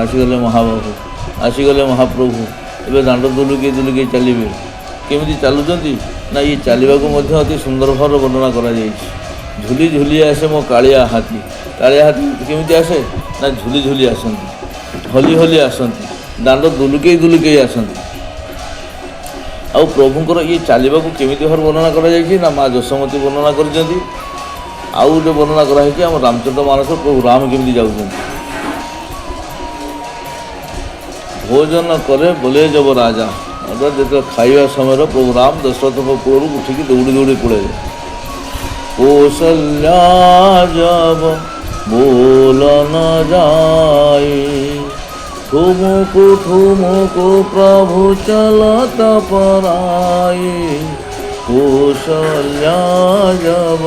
ଆସିଗଲେ ମହାବାହୁ, ଆସିଗଲେ ମହାପ୍ରଭୁ। ଏବେ ଦାଣ୍ଡ ଦୁଲୁକି ଚାଲିବେ। କେମିତି ଚାଲୁଛନ୍ତି ନା ଇଏ ଚାଲିବାକୁ ମଧ୍ୟ ଅତି ସୁନ୍ଦର ଭାବରେ ବର୍ଣ୍ଣନା କରାଯାଇଛି। ଝୁଲି ଝୁଲି ଆସେ ମୋ କାଳିଆ ହାତୀ। କାଳିଆ ହାତୀ କେମିତି ଆସେ ନା ଝୁଲି ଝୁଲି ଆସନ୍ତି, ହଲି ହଲି ଆସନ୍ତି, ଦାଣ୍ଡ ଦୁଲୁକେଇ ଆସନ୍ତି। ଆଉ ପ୍ରଭୁଙ୍କର ଇଏ ଚାଲିବାକୁ କେମିତି ଭାବରେ ବର୍ଣ୍ଣନା କରାଯାଇଛି ନା ମା ଯଶୋମତୀ ବର୍ଣ୍ଣନା କରିଛନ୍ତି। ଆଉ ଗୋଟେ ବର୍ଣ୍ଣନା କରାହେଇଛି ଆମ ରାମଚନ୍ଦ୍ର ମାନସ ପ୍ରଭୁ ରାମ କେମିତି ଯାଉଛନ୍ତି। ଭୋଜନ କରେ ବୋଲେ ଯବ ରାଜା, ଅର୍ଥାତ୍ ଯେତେବେଳେ ଖାଇବା ସମୟରେ ପ୍ରଭୁ ରାମ ଦଶରଥଙ୍କ କୂଳରୁ ଉଠିକି ଦୌଡ଼ି ପଳେଇଲେ। କୌଶଲ୍ୟା ଜବ ବୋଲନ ଯାଇ, ଠୁମୁକୁ ପ୍ରଭୁ ଚଲତ ପରାଇ। କୌଶଲ୍ୟା ଜବ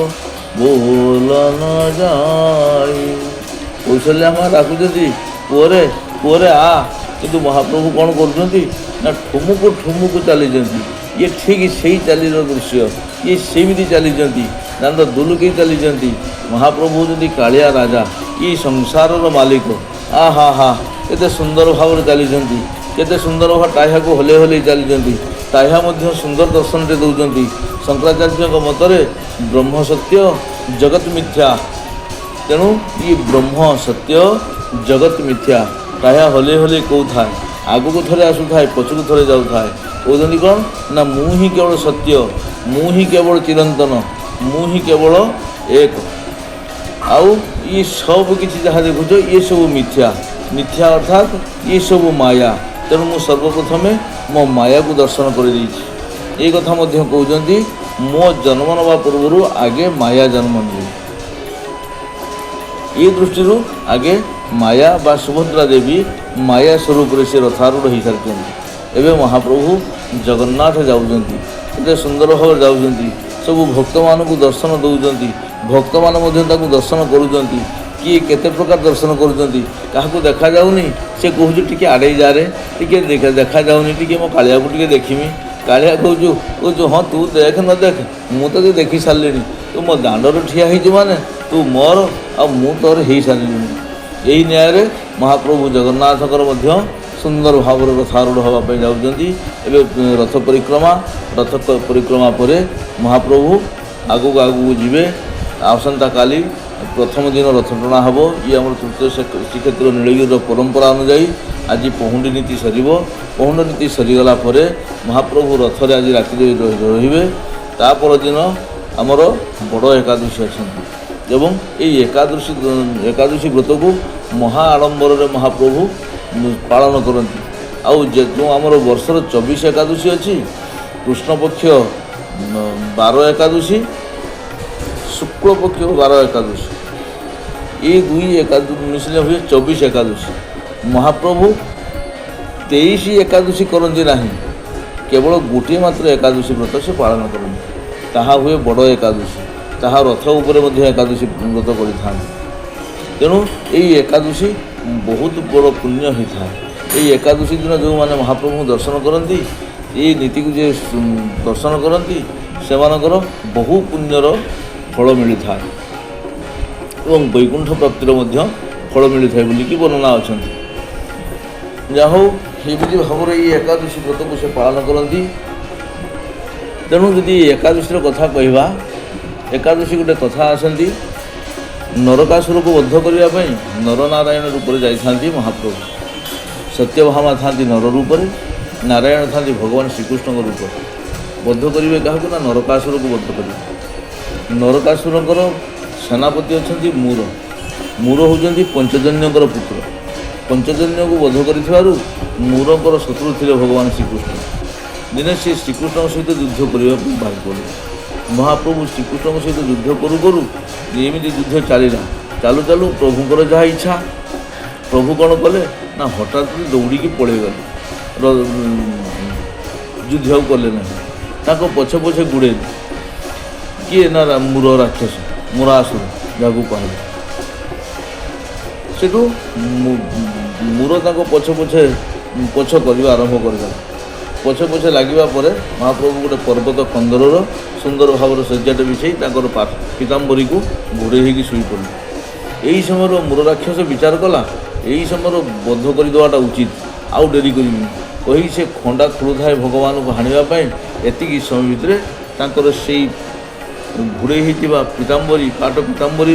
ବୋଲନ ଯାଇ, କୌଶଲ୍ୟା ମା ଡାକୁଛନ୍ତି ପୁଅରେ ଆ, କିନ୍ତୁ ମହାପ୍ରଭୁ କ'ଣ କରୁଛନ୍ତି ନା ଠୁମୁକୁ ଚାଲିଛନ୍ତି। ଇଏ ଠିକ୍ ସେଇ ଚାଲିର ଦୃଶ୍ୟ, ଇଏ ସେମିତି ଚାଲିଛନ୍ତି, ଦାଣ୍ଡ ଦୁଲୁକେଇ ଚାଲିଛନ୍ତି। ମହାପ୍ରଭୁ ହେଉଛନ୍ତି କାଳିଆ ରାଜା, ଇଏ ସଂସାରର ମାଲିକ। ହା କେତେ ସୁନ୍ଦର ଭାବରେ ଚାଲିଛନ୍ତି, କେତେ ସୁନ୍ଦର ଭାବରେ ଟାହ୍ୟାକୁ ହଲେଇ ଚାଲିଛନ୍ତି। ଟାହ୍ୟା ମଧ୍ୟ ସୁନ୍ଦର ଦର୍ଶନଟେ ଦେଉଛନ୍ତି। ଶଙ୍କରାଚାର୍ଯ୍ୟଙ୍କ ମତରେ ବ୍ରହ୍ମ ସତ୍ୟ ଜଗତ ମିଥ୍ୟା, ତେଣୁ ଇଏ ବ୍ରହ୍ମ ସତ୍ୟ ଜଗତ ମିଥ୍ୟା। ଟାହ୍ୟା ହଲେଇ କହୁଥାଏ, ଆଗକୁ ଥରେ ଆସୁଥାଏ, ପଛକୁ ଥରେ ଯାଉଥାଏ। କହୁଛନ୍ତି କ'ଣ ନା ମୁଁ ହିଁ କେବଳ ସତ୍ୟ, ମୁଁ ହିଁ କେବଳ ଚିରନ୍ତନ, ମୁଁ ହିଁ କେବଳ ଏକ। ଆଉ ଇଏ ସବୁ କିଛି ଯାହା ଦେଖୁଛ ଇଏ ସବୁ ମିଥ୍ୟା ଅର୍ଥାତ୍ ଇଏ ସବୁ ମାୟା। ତେଣୁ ମୁଁ ସର୍ବପ୍ରଥମେ ମୋ ମାୟାକୁ ଦର୍ଶନ କରିଦେଇଛି। ଏ କଥା ମଧ୍ୟ କହୁଛନ୍ତି ମୋ ଜନ୍ମ ନେବା ପୂର୍ବରୁ ଆଗେ ମାୟା ଜନ୍ମ ନିଏ। ଏ ଦୃଷ୍ଟିରୁ ଆଗେ ମାୟା ବା ସୁଭଦ୍ରା ଦେବୀ ମାୟା ସ୍ୱରୂପରେ ସେ ରଥାରୂଢ଼ ହୋଇସାରିଛନ୍ତି। ଏବେ ମହାପ୍ରଭୁ ଜଗନ୍ନାଥ ଯାଉଛନ୍ତି, ଏତେ ସୁନ୍ଦର ଭାବରେ ଯାଉଛନ୍ତି। ସବୁ ଭକ୍ତମାନଙ୍କୁ ଦର୍ଶନ ଦେଉଛନ୍ତି, ଭକ୍ତମାନେ ମଧ୍ୟ ତାଙ୍କୁ ଦର୍ଶନ କରୁଛନ୍ତି। କିଏ କେତେ ପ୍ରକାର ଦର୍ଶନ କରୁଛନ୍ତି, କାହାକୁ ଦେଖାଯାଉନି ସେ କହୁଛୁ ଟିକେ ଆଡ଼େଇ ଯାରେ, ଟିକେ ଦେଖାଯାଉନି, ଟିକେ ମୋ କାଳିଆକୁ ଟିକେ ଦେଖିମି। କାଳିଆ କହୁଛୁ ହଁ ତୁ ଦେଖ ନ ଦେଖ, ମୁଁ ତତେ ଦେଖି ସାରିଲିଣି। ତୁ ମୋ ଦାଣ୍ଡରେ ଠିଆ ହେଇଛୁ ମାନେ ତୁ ମୋର, ଆଉ ମୁଁ ତୋର ହେଇସାରିଲିଣି। ଏହି ନ୍ୟାୟରେ ମହାପ୍ରଭୁ ଜଗନ୍ନାଥଙ୍କର ମଧ୍ୟ ସୁନ୍ଦର ଭାବରେ ରଥାରୂଢ଼ ହେବା ପାଇଁ ଯାଉଛନ୍ତି। ଏବେ ରଥ ପରିକ୍ରମା ପରେ ମହାପ୍ରଭୁ ଆଗକୁ ଯିବେ। ଆସନ୍ତାକାଲି ପ୍ରଥମ ଦିନ ରଥ ଟଣା ହେବ। ଇଏ ଆମର ତୃତୀୟ ଶ୍ରୀକ୍ଷେତ୍ର ନୀଳଗିରିର ପରମ୍ପରା ଅନୁଯାୟୀ ଆଜି ପହୁଣ୍ଡି ନୀତି ସରିବ। ପହୁଣ୍ଡ ନୀତି ସରିଗଲା ପରେ ମହାପ୍ରଭୁ ରଥରେ ଆଜି ରାତିରେ ରହିବେ। ତା ପରଦିନ ଆମର ବଡ଼ ଏକାଦଶୀ ଅଛନ୍ତି ଏବଂ ଏହି ଏକାଦଶୀ ବ୍ରତକୁ ମହା ଆଡ଼ମ୍ବରରେ ମହାପ୍ରଭୁ ପାଳନ କରନ୍ତି। ଆଉ ଯେଉଁ ଆମର ବର୍ଷର 24 ଏକାଦଶୀ ଅଛି, କୃଷ୍ଣପକ୍ଷ 12 ଏକାଦଶୀ, ଶୁକ୍ଳପକ୍ଷ 12 ଏକାଦଶୀ, এই দুই মিশিলে ହୁଏ 24 ଏକାଦଶୀ। ମହାପ୍ରଭୁ 23 ଏକାଦଶୀ କରନ୍ତି ନାହିଁ, କେବଳ ଗୋଟିଏ ମାତ୍ର ଏକାଦଶୀ ବ୍ରତ ସେ ପାଳନ କରନ୍ତି। ତାହା ହୁଏ ବଡ଼ ଏକାଦଶୀ, ତାହା ରଥ ଉପରେ ମଧ୍ୟ ଏକାଦଶୀ ବ୍ରତ କରିଥାନ୍ତି। ତେଣୁ ଏହି ଏକାଦଶୀ ବହୁତ ବଡ଼ ପୁଣ୍ୟ ହୋଇଥାଏ। ଏହି ଏକାଦଶୀ ଦିନ ଯେଉଁମାନେ ମହାପ୍ରଭୁଙ୍କୁ ଦର୍ଶନ କରନ୍ତି, ଏହି ନୀତିକୁ ଯିଏ ଦର୍ଶନ କରନ୍ତି ସେମାନଙ୍କର ବହୁ ପୁଣ୍ୟର ଫଳ ମିଳିଥାଏ ଏବଂ ବୈକୁଣ୍ଠ ପ୍ରାପ୍ତିର ମଧ୍ୟ ଫଳ ମିଳିଥାଏ ବୋଲିକି ବର୍ଣ୍ଣନା ଅଛନ୍ତି। ଯାହା ହଉ ଏମିତି ଭାବରେ ଏହି ଏକାଦଶୀ ବ୍ରତକୁ ସେ ପାଳନ କରନ୍ତି। ତେଣୁ ଯଦି ଏକାଦଶୀର କଥା କହିବା, ଏକାଦଶୀ ଗୋଟେ କଥା ଆସନ୍ତି, ନରକାସୁରକୁ ବଦ୍ଧ କରିବା ପାଇଁ ନରନାରାୟଣ ରୂପରେ ଯାଇଥାନ୍ତି ମହାପ୍ରଭୁ। ସତ୍ୟଭାମା ଥାନ୍ତି ନର ରୂପରେ, ନାରାୟଣ ଥାନ୍ତି ଭଗବାନ ଶ୍ରୀକୃଷ୍ଣଙ୍କ ରୂପରେ। ବଦ୍ଧ କରିବେ କାହାକୁ ନା ନରକାସୁରକୁ ବଦ୍ଧ କରିବେ। ନରକାସୁରଙ୍କର ସେନାପତି ଅଛନ୍ତି ମୂର। ମୂର ହେଉଛନ୍ତି ପଞ୍ଚଜନ୍ୟଙ୍କର ପୁତ୍ର। ପଞ୍ଚଜନ୍ୟକୁ ବଧ କରିଥିବାରୁ ମୂରଙ୍କର ଶତ୍ରୁ ଥିଲେ ଭଗବାନ ଶ୍ରୀକୃଷ୍ଣ। ଦିନେ ସେ ଶ୍ରୀକୃଷ୍ଣଙ୍କ ସହିତ ଯୁଦ୍ଧ କରିବା ପାଇଁ ବାହାରି ପଡ଼ିଲେ। ମହାପ୍ରଭୁ ଶ୍ରୀକୃଷ୍ଣଙ୍କ ସହିତ ଯୁଦ୍ଧ କରୁ କରୁ ଏମିତି ଯୁଦ୍ଧ ଚାଲିଲା। ଚାଲୁ ଚାଲୁ ପ୍ରଭୁଙ୍କର ଯାହା ଇଚ୍ଛା, ପ୍ରଭୁ କ'ଣ କଲେ ନା ହଠାତ୍ ଦୌଡ଼ିକି ପଳେଇଗଲେ, ଯୁଦ୍ଧ ଆଉ କଲେ ନାହିଁ। ତାଙ୍କ ପଛେ ପଛେ ଗୁଡ଼େଇଲେ। କିଏ ନା ମୂର ରାକ୍ଷସ, ମୂରାସୁର ଯାହାକୁ କୁହାଯାଏ। ସେଠୁ ମୂର ତାଙ୍କ ପଛ କରିବା ଆରମ୍ଭ କରିଦେଲା। ପଛେ ଲାଗିବା ପରେ ମହାପ୍ରଭୁ ଗୋଟେ ପର୍ବତ କନ୍ଦରର ସୁନ୍ଦର ଭାବରେ ଶଯ୍ୟାଟେ ବିଛେଇ ତାଙ୍କର ପିତାମ୍ବରୀକୁ ଘୋଡ଼େଇ ହେଇକି ଶୋଇପଡ଼ିଲେ। ଏହି ସମୟରେ ମୂର ରାକ୍ଷସ ବିଚାର କଲା ଏହି ସମୟରେ ବଦ୍ଧ କରିଦେବାଟା ଉଚିତ, ଆଉ ଡେରି କରିବିନି କହି ସେ ଖଣ୍ଡା ଖୋଳୁଥାଏ ଭଗବାନଙ୍କୁ ହାଣିବା ପାଇଁ। ଏତିକି ସମୟ ଭିତରେ ତାଙ୍କର ସେଇ ଘୋଡ଼େଇ ହୋଇଥିବା ପୀତାମ୍ବରୀ ପାଟ ପୀତାମ୍ବରୀ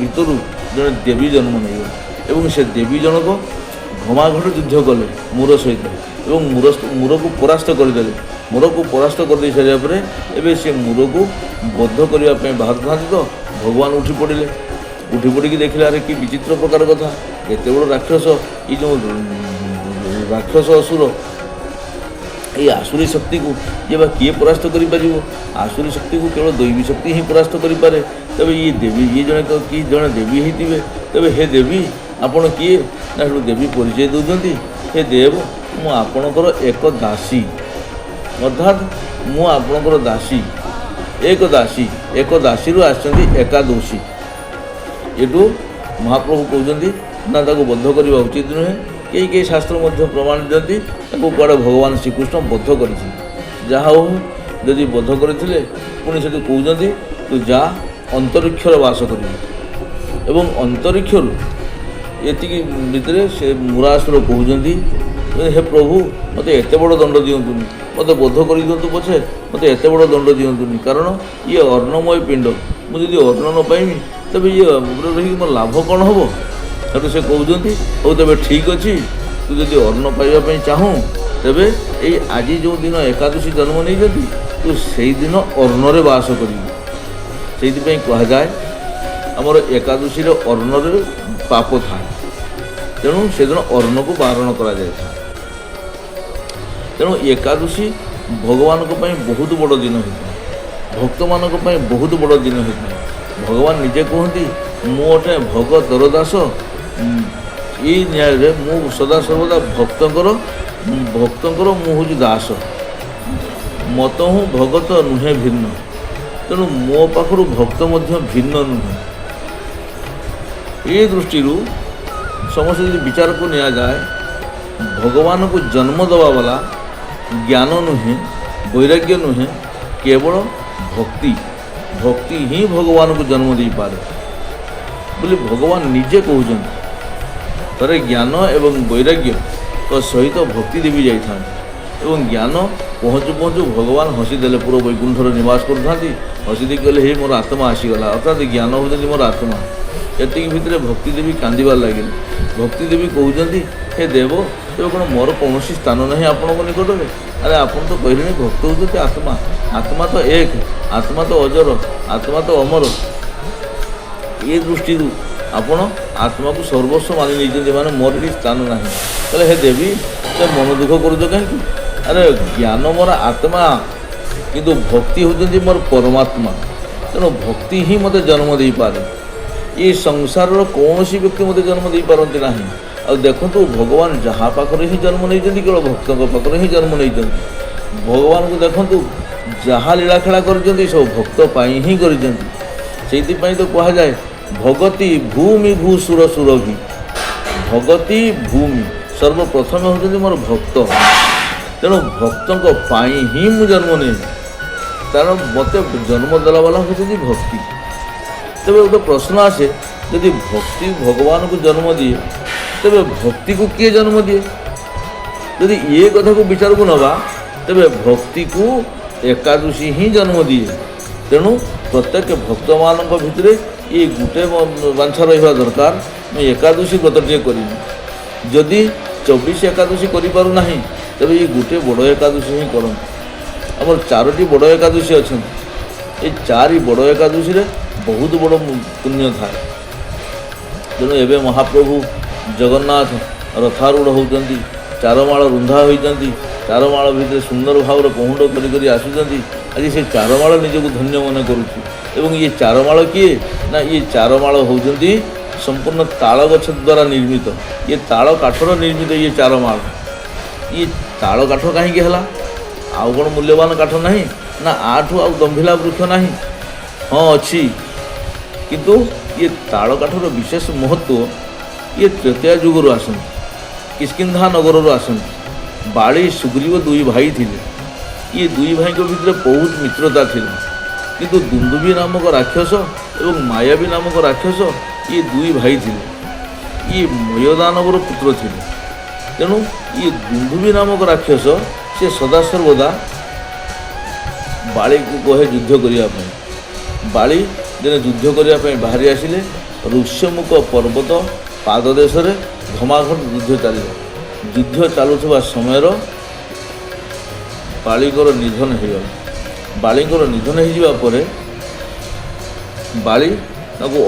ଭିତରୁ ଜଣେ ଦେବୀ ଜନ୍ମ ନେଇଗଲେ ଏବଂ ସେ ଦେବୀ ଜଣକ ଘମାଘୋଟ ଯୁଦ୍ଧ କଲେ ମୂର ସହିତ ଏବଂ ମୂରକୁ ପରାସ୍ତ କରିଦେଲେ। ମୂରକୁ ପରାସ୍ତ କରିଦେଇ ସାରିବା ପରେ ଏବେ ସେ ମୂରକୁ ବଦ୍ଧ କରିବା ପାଇଁ ବାହାରୁଥାନ୍ତି ତ ଭଗବାନ ଉଠି ପଡ଼ିଲେ। ଉଠି ପଡ଼ିକି ଦେଖିଲେ ଆରେ କି ବିଚିତ୍ର ପ୍ରକାର କଥା, ଏତେ ବଡ଼ ରାକ୍ଷସ, ଏଇ ଯେଉଁ ରାକ୍ଷସ ଅସୁର, এই আসুরী শক্তিকে যে বা কিଏ ପରାସ୍ତ କରିପାରିବ? আসুরী ଶକ୍ତିକୁ କେବଳ ଦୈବୀ ଶକ୍ତି ହିଁ ପରାସ୍ତ କରିପାରେ। ତେବେ ଇଏ ଦେବୀ, ଇଏ ଜଣେ ଦେବୀ ହେଇଥିବେ। ତେବେ ହେ ଦେବୀ ଆପଣ କିଏ? ନା ସେଠୁ ଦେବୀ ପରିଚୟ ଦେଉଛନ୍ତି, ହେ ଦେବ ମୁଁ ଆପଣଙ୍କର ଏକ ଦାସୀ, ଅର୍ଥାତ୍ ମୁଁ ଆପଣଙ୍କର ଦାସୀ, ଏକ ଦାସୀରୁ ଆସିଛନ୍ତି ଏକାଦୋଷୀ। ଏଠୁ ମହାପ୍ରଭୁ କହୁଛନ୍ତି ନା ତାକୁ ବଦ୍ଧ କରିବା ଉଚିତ ନୁହେଁ। କେହି ଶାସ୍ତ୍ର ମଧ୍ୟ ପ୍ରମାଣ ଦିଅନ୍ତି ତାକୁ କୁଆଡ଼େ ଭଗବାନ ଶ୍ରୀକୃଷ୍ଣ ବଦ୍ଧ କରିଥିଲେ। ଯାହା ହଉ ଯଦି ବଦ୍ଧ କରିଥିଲେ ପୁଣି ସେଠି କହୁଛନ୍ତି ତୁ ଯା ଅନ୍ତରିକ୍ଷର ବାସ କରିବୁ ଏବଂ ଅନ୍ତରିକ୍ଷରୁ ଏତିକି ଭିତରେ ସେ ମୁରାସୁର କହୁଛନ୍ତି ହେ ପ୍ରଭୁ ମୋତେ ଏତେ ବଡ଼ ଦଣ୍ଡ ଦିଅନ୍ତୁନି, ମୋତେ ବଦ୍ଧ କରିଦିଅନ୍ତୁ ପଛେ ମୋତେ ଏତେ ବଡ଼ ଦଣ୍ଡ ଦିଅନ୍ତୁନି, କାରଣ ଇଏ ଅର୍ଣ୍ଣମୟ ପିଣ୍ଡ, ମୁଁ ଯଦି ଅର୍ଣ୍ଣ ନ ପାଇବି ତେବେ ଇଏ ରହିକି ମୋର ଲାଭ କ'ଣ ହେବ? ସେଠୁ ସେ କହୁଛନ୍ତି ହଉ ତେବେ ଠିକ୍ ଅଛି, ତୁ ଯଦି ଅନ୍ନ ପାଇବା ପାଇଁ ଚାହୁଁ ତେବେ ଏଇ ଆଜି ଯେଉଁ ଦିନ ଏକାଦଶୀ ଜନ୍ମ ନେଇଛନ୍ତି ତୁ ସେଇଦିନ ଅନ୍ନରେ ବାସ କରିବୁ। ସେଇଥିପାଇଁ କୁହାଯାଏ ଆମର ଏକାଦଶୀର ଅନ୍ନରେ ପାପ ଥାଏ, ତେଣୁ ସେଦିନ ଅନ୍ନକୁ ବାରଣ କରାଯାଇଥାଏ। ତେଣୁ ଏକାଦଶୀ ଭଗବାନଙ୍କ ପାଇଁ ବହୁତ ବଡ଼ ଦିନ ହୋଇଥାଏ, ଭକ୍ତମାନଙ୍କ ପାଇଁ ବହୁତ ବଡ଼ ଦିନ ହୋଇଥାଏ। ଭଗବାନ ନିଜେ କୁହନ୍ତି ମୁଁ ଅଟେ ଭଗତର ଦାସ, ଏଇ ନ୍ୟାୟରେ ମୁଁ ସଦାସର୍ବଦା ଭକ୍ତଙ୍କର ମୁଁ ହେଉଛି ଦାସ, ମତ ହୁଁ ଭଗତ ନୁହେଁ ଭିନ୍ନ। ତେଣୁ ମୋ ପାଖରୁ ଭକ୍ତ ମଧ୍ୟ ଭିନ୍ନ ନୁହେଁ। ଏ ଦୃଷ୍ଟିରୁ ସମସ୍ତେ ଯଦି ବିଚାରକୁ ନିଆଯାଏ ଭଗବାନଙ୍କୁ ଜନ୍ମ ଦେବା ବାଲା ଜ୍ଞାନ ନୁହେଁ, ବୈରାଗ୍ୟ ନୁହେଁ, କେବଳ ଭକ୍ତି ହିଁ ଭଗବାନଙ୍କୁ ଜନ୍ମ ଦେଇପାରେ ବୋଲି ଭଗବାନ ନିଜେ କହୁଛନ୍ତି। ଥରେ ଜ୍ଞାନ ଏବଂ ବୈରାଗ୍ୟଙ୍କ ସହିତ ଭକ୍ତି ଦେବୀ ଯାଇଥାନ୍ତି ଏବଂ ଜ୍ଞାନ ପହଞ୍ଚୁ ପହଞ୍ଚୁ ଭଗବାନ ହସିଦେଲେ, ପୁର ବୈକୁଣ୍ଠରେ ନିବାସ କରୁଥାନ୍ତି, ହସି ଦେଇକି କହିଲେ ହେ ମୋର ଆତ୍ମା ଆସିଗଲା, ଅର୍ଥାତ୍ ଜ୍ଞାନ ହେଉଛନ୍ତି ମୋର ଆତ୍ମା। ଏତିକି ଭିତରେ ଭକ୍ତି ଦେବୀ କାନ୍ଦିବାର ଲାଗିଲେ। ଭକ୍ତି ଦେବୀ କହୁଛନ୍ତି ହେ ଦେବ ତେବେ କ'ଣ ମୋର କୌଣସି ସ୍ଥାନ ନାହିଁ ଆପଣଙ୍କ ନିକଟରେ? ଆରେ ଆପଣ ତ କହିଲେଣି ଭକ୍ତ ହେଉଛନ୍ତି ଆତ୍ମା, ଆତ୍ମା ତ ଏକ, ଆତ୍ମା ତ ଅଜର, ଆତ୍ମା ତ ଅମର। ଏ ଦୃଷ୍ଟିରୁ ଆପଣ ଆତ୍ମାକୁ ସର୍ବସ୍ୱ ମାନି ନେଇଛନ୍ତି, ମାନେ ମୋର ବି ସ୍ଥାନ ନାହିଁ। କହିଲେ ହେ ଦେବୀ ସେ ମନ ଦୁଃଖ କରୁଛ କାହିଁକି? ଆରେ ଜ୍ଞାନ ମୋର ଆତ୍ମା କିନ୍ତୁ ଭକ୍ତି ହେଉଛନ୍ତି ମୋର ପରମାତ୍ମା, ତେଣୁ ଭକ୍ତି ହିଁ ମୋତେ ଜନ୍ମ ଦେଇପାରେ। ଏ ସଂସାରର କୌଣସି ବ୍ୟକ୍ତି ମୋତେ ଜନ୍ମ ଦେଇପାରନ୍ତି ନାହିଁ। ଆଉ ଦେଖନ୍ତୁ ଭଗବାନ ଯାହା ପାଖରେ ହିଁ ଜନ୍ମ ନେଇଛନ୍ତି କେବଳ ଭକ୍ତଙ୍କ ପାଖରେ ହିଁ ଜନ୍ମ ନେଇଛନ୍ତି। ଭଗବାନଙ୍କୁ ଦେଖନ୍ତୁ ଯାହା ଲୀଳାଖେଳା କରିଛନ୍ତି ସବୁ ଭକ୍ତ ପାଇଁ ହିଁ କରିଛନ୍ତି। ସେଇଥିପାଇଁ ତ କୁହାଯାଏ ଭଗତି ଭୂମି ଭୂ ସୁର ସୁରଭି, ଭଗତି ଭୂମି ସର୍ବପ୍ରଥମେ ହେଉଛନ୍ତି ମୋର ଭକ୍ତ, ତେଣୁ ଭକ୍ତଙ୍କ ପାଇଁ ହିଁ ମୁଁ ଜନ୍ମ ନିଏ, କାରଣ ମୋତେ ଜନ୍ମ ଦେଲା ବାଲା ହେଉଛନ୍ତି ଭକ୍ତି। ତେବେ ଗୋଟେ ପ୍ରଶ୍ନ ଆସେ ଯଦି ଭକ୍ତି ଭଗବାନଙ୍କୁ ଜନ୍ମ ଦିଏ ତେବେ ଭକ୍ତିକୁ କିଏ ଜନ୍ମ ଦିଏ? ଯଦି ଏ କଥାକୁ ବିଚାରକୁ ନେବା ତେବେ ଭକ୍ତିକୁ ଏକାଦଶୀ ହିଁ ଜନ୍ମ ଦିଏ। ତେଣୁ ପ୍ରତ୍ୟେକ ଭକ୍ତମାନଙ୍କ ଭିତରେ ଏ ଗୋଟେ ବାଞ୍ଛା ରହିବା ଦରକାର, ମୁଁ ଏକାଦଶୀ ବ୍ରତଟିଏ କରିବି। ଯଦି 24 ଏକାଦଶୀ କରିପାରୁନାହିଁ ତେବେ ଏ ଗୋଟେ ବଡ଼ ଏକାଦଶୀ ହିଁ କରନ୍ତୁ। ଆମର 4ଟି ବଡ଼ ଏକାଦଶୀ ଅଛନ୍ତି, ଏ 4 ବଡ଼ ଏକାଦଶୀରେ ବହୁତ ବଡ଼ ପୁଣ୍ୟ ଥାଏ। ତେଣୁ ଏବେ ମହାପ୍ରଭୁ ଜଗନ୍ନାଥ ରଥାରୂଢ଼ ହେଉଛନ୍ତି, ଚାରମାଳ ରୁନ୍ଧା ହୋଇଛନ୍ତି, ଚାରମାଳ ଭିତରେ ସୁନ୍ଦର ଭାବରେ ପହୁଣ୍ଡ କରି କରି ଆସୁଛନ୍ତି। ଆଜି ସେ ଚାରମାଳ ନିଜକୁ ଧନ୍ୟ ମନେ କରୁଛି। ଏବଂ ଇଏ ଚାରମାଳ କିଏ? ନା ଇଏ ଚାରମାଳ ହେଉଛନ୍ତି ସମ୍ପୂର୍ଣ୍ଣ ତାଳ ଗଛ ଦ୍ୱାରା ନିର୍ମିତ, ଇଏ ତାଳ କାଠର ନିର୍ମିତ ଇଏ ଚାରମାଳ। ଇଏ ତାଳ କାଠ କାହିଁକି ହେଲା? ଆଉ କ'ଣ ମୂଲ୍ୟବାନ କାଠ ନାହିଁ? ନା ଆଠୁ ଆଉ ଗମ୍ଭୀରା ବୃକ୍ଷ ନାହିଁ? ହଁ ଅଛି, କିନ୍ତୁ ଇଏ ତାଳ କାଠର ବିଶେଷ ମହତ୍ତ୍ୱ, ଇଏ ତ୍ରେତୟା ଯୁଗରୁ ଆସନ୍ତି, କିଷ୍କିନ୍ଧା ନଗରରୁ ଆସନ୍ତି। ବାଳି ସୁଗ୍ରୀବ 2 ଭାଇ ଥିଲେ। ଇଏ 2 ଭାଇଙ୍କ ଭିତରେ ବହୁତ ମିତ୍ରତା ଥିଲା, କିନ୍ତୁ ଦୁନ୍ଦୁଭି ନାମକ ରାକ୍ଷସ ଏବଂ ମାୟାବୀ ନାମକ ରାକ୍ଷସ ଇଏ 2 ଭାଇ ଥିଲେ। ଇଏ ମୟଦାନବର ପୁତ୍ର ଥିଲେ। ତେଣୁ ଇଏ ଦୁନ୍ଦୁଭି ନାମକ ରାକ୍ଷସ ସେ ସଦାସର୍ବଦା ବାଳିକୁ କହେ ଯୁଦ୍ଧ କରିବା ପାଇଁ। ବାଳି ଦିନେ ଯୁଦ୍ଧ କରିବା ପାଇଁ ବାହାରି ଆସିଲେ। ଋଷ୍ୟମୁଖ ପର୍ବତ ପାଦଦେଶରେ ଘମାଘଟ ଯୁଦ୍ଧ ଚାଲିବ। ଯୁଦ୍ଧ ଚାଲୁଥିବା ସମୟର ବାଳିଙ୍କର ନିଧନ ହୋଇଗଲା। ବାଳିଙ୍କର ନିଧନ ହୋଇଯିବା ପରେ ବାଳି ତାକୁ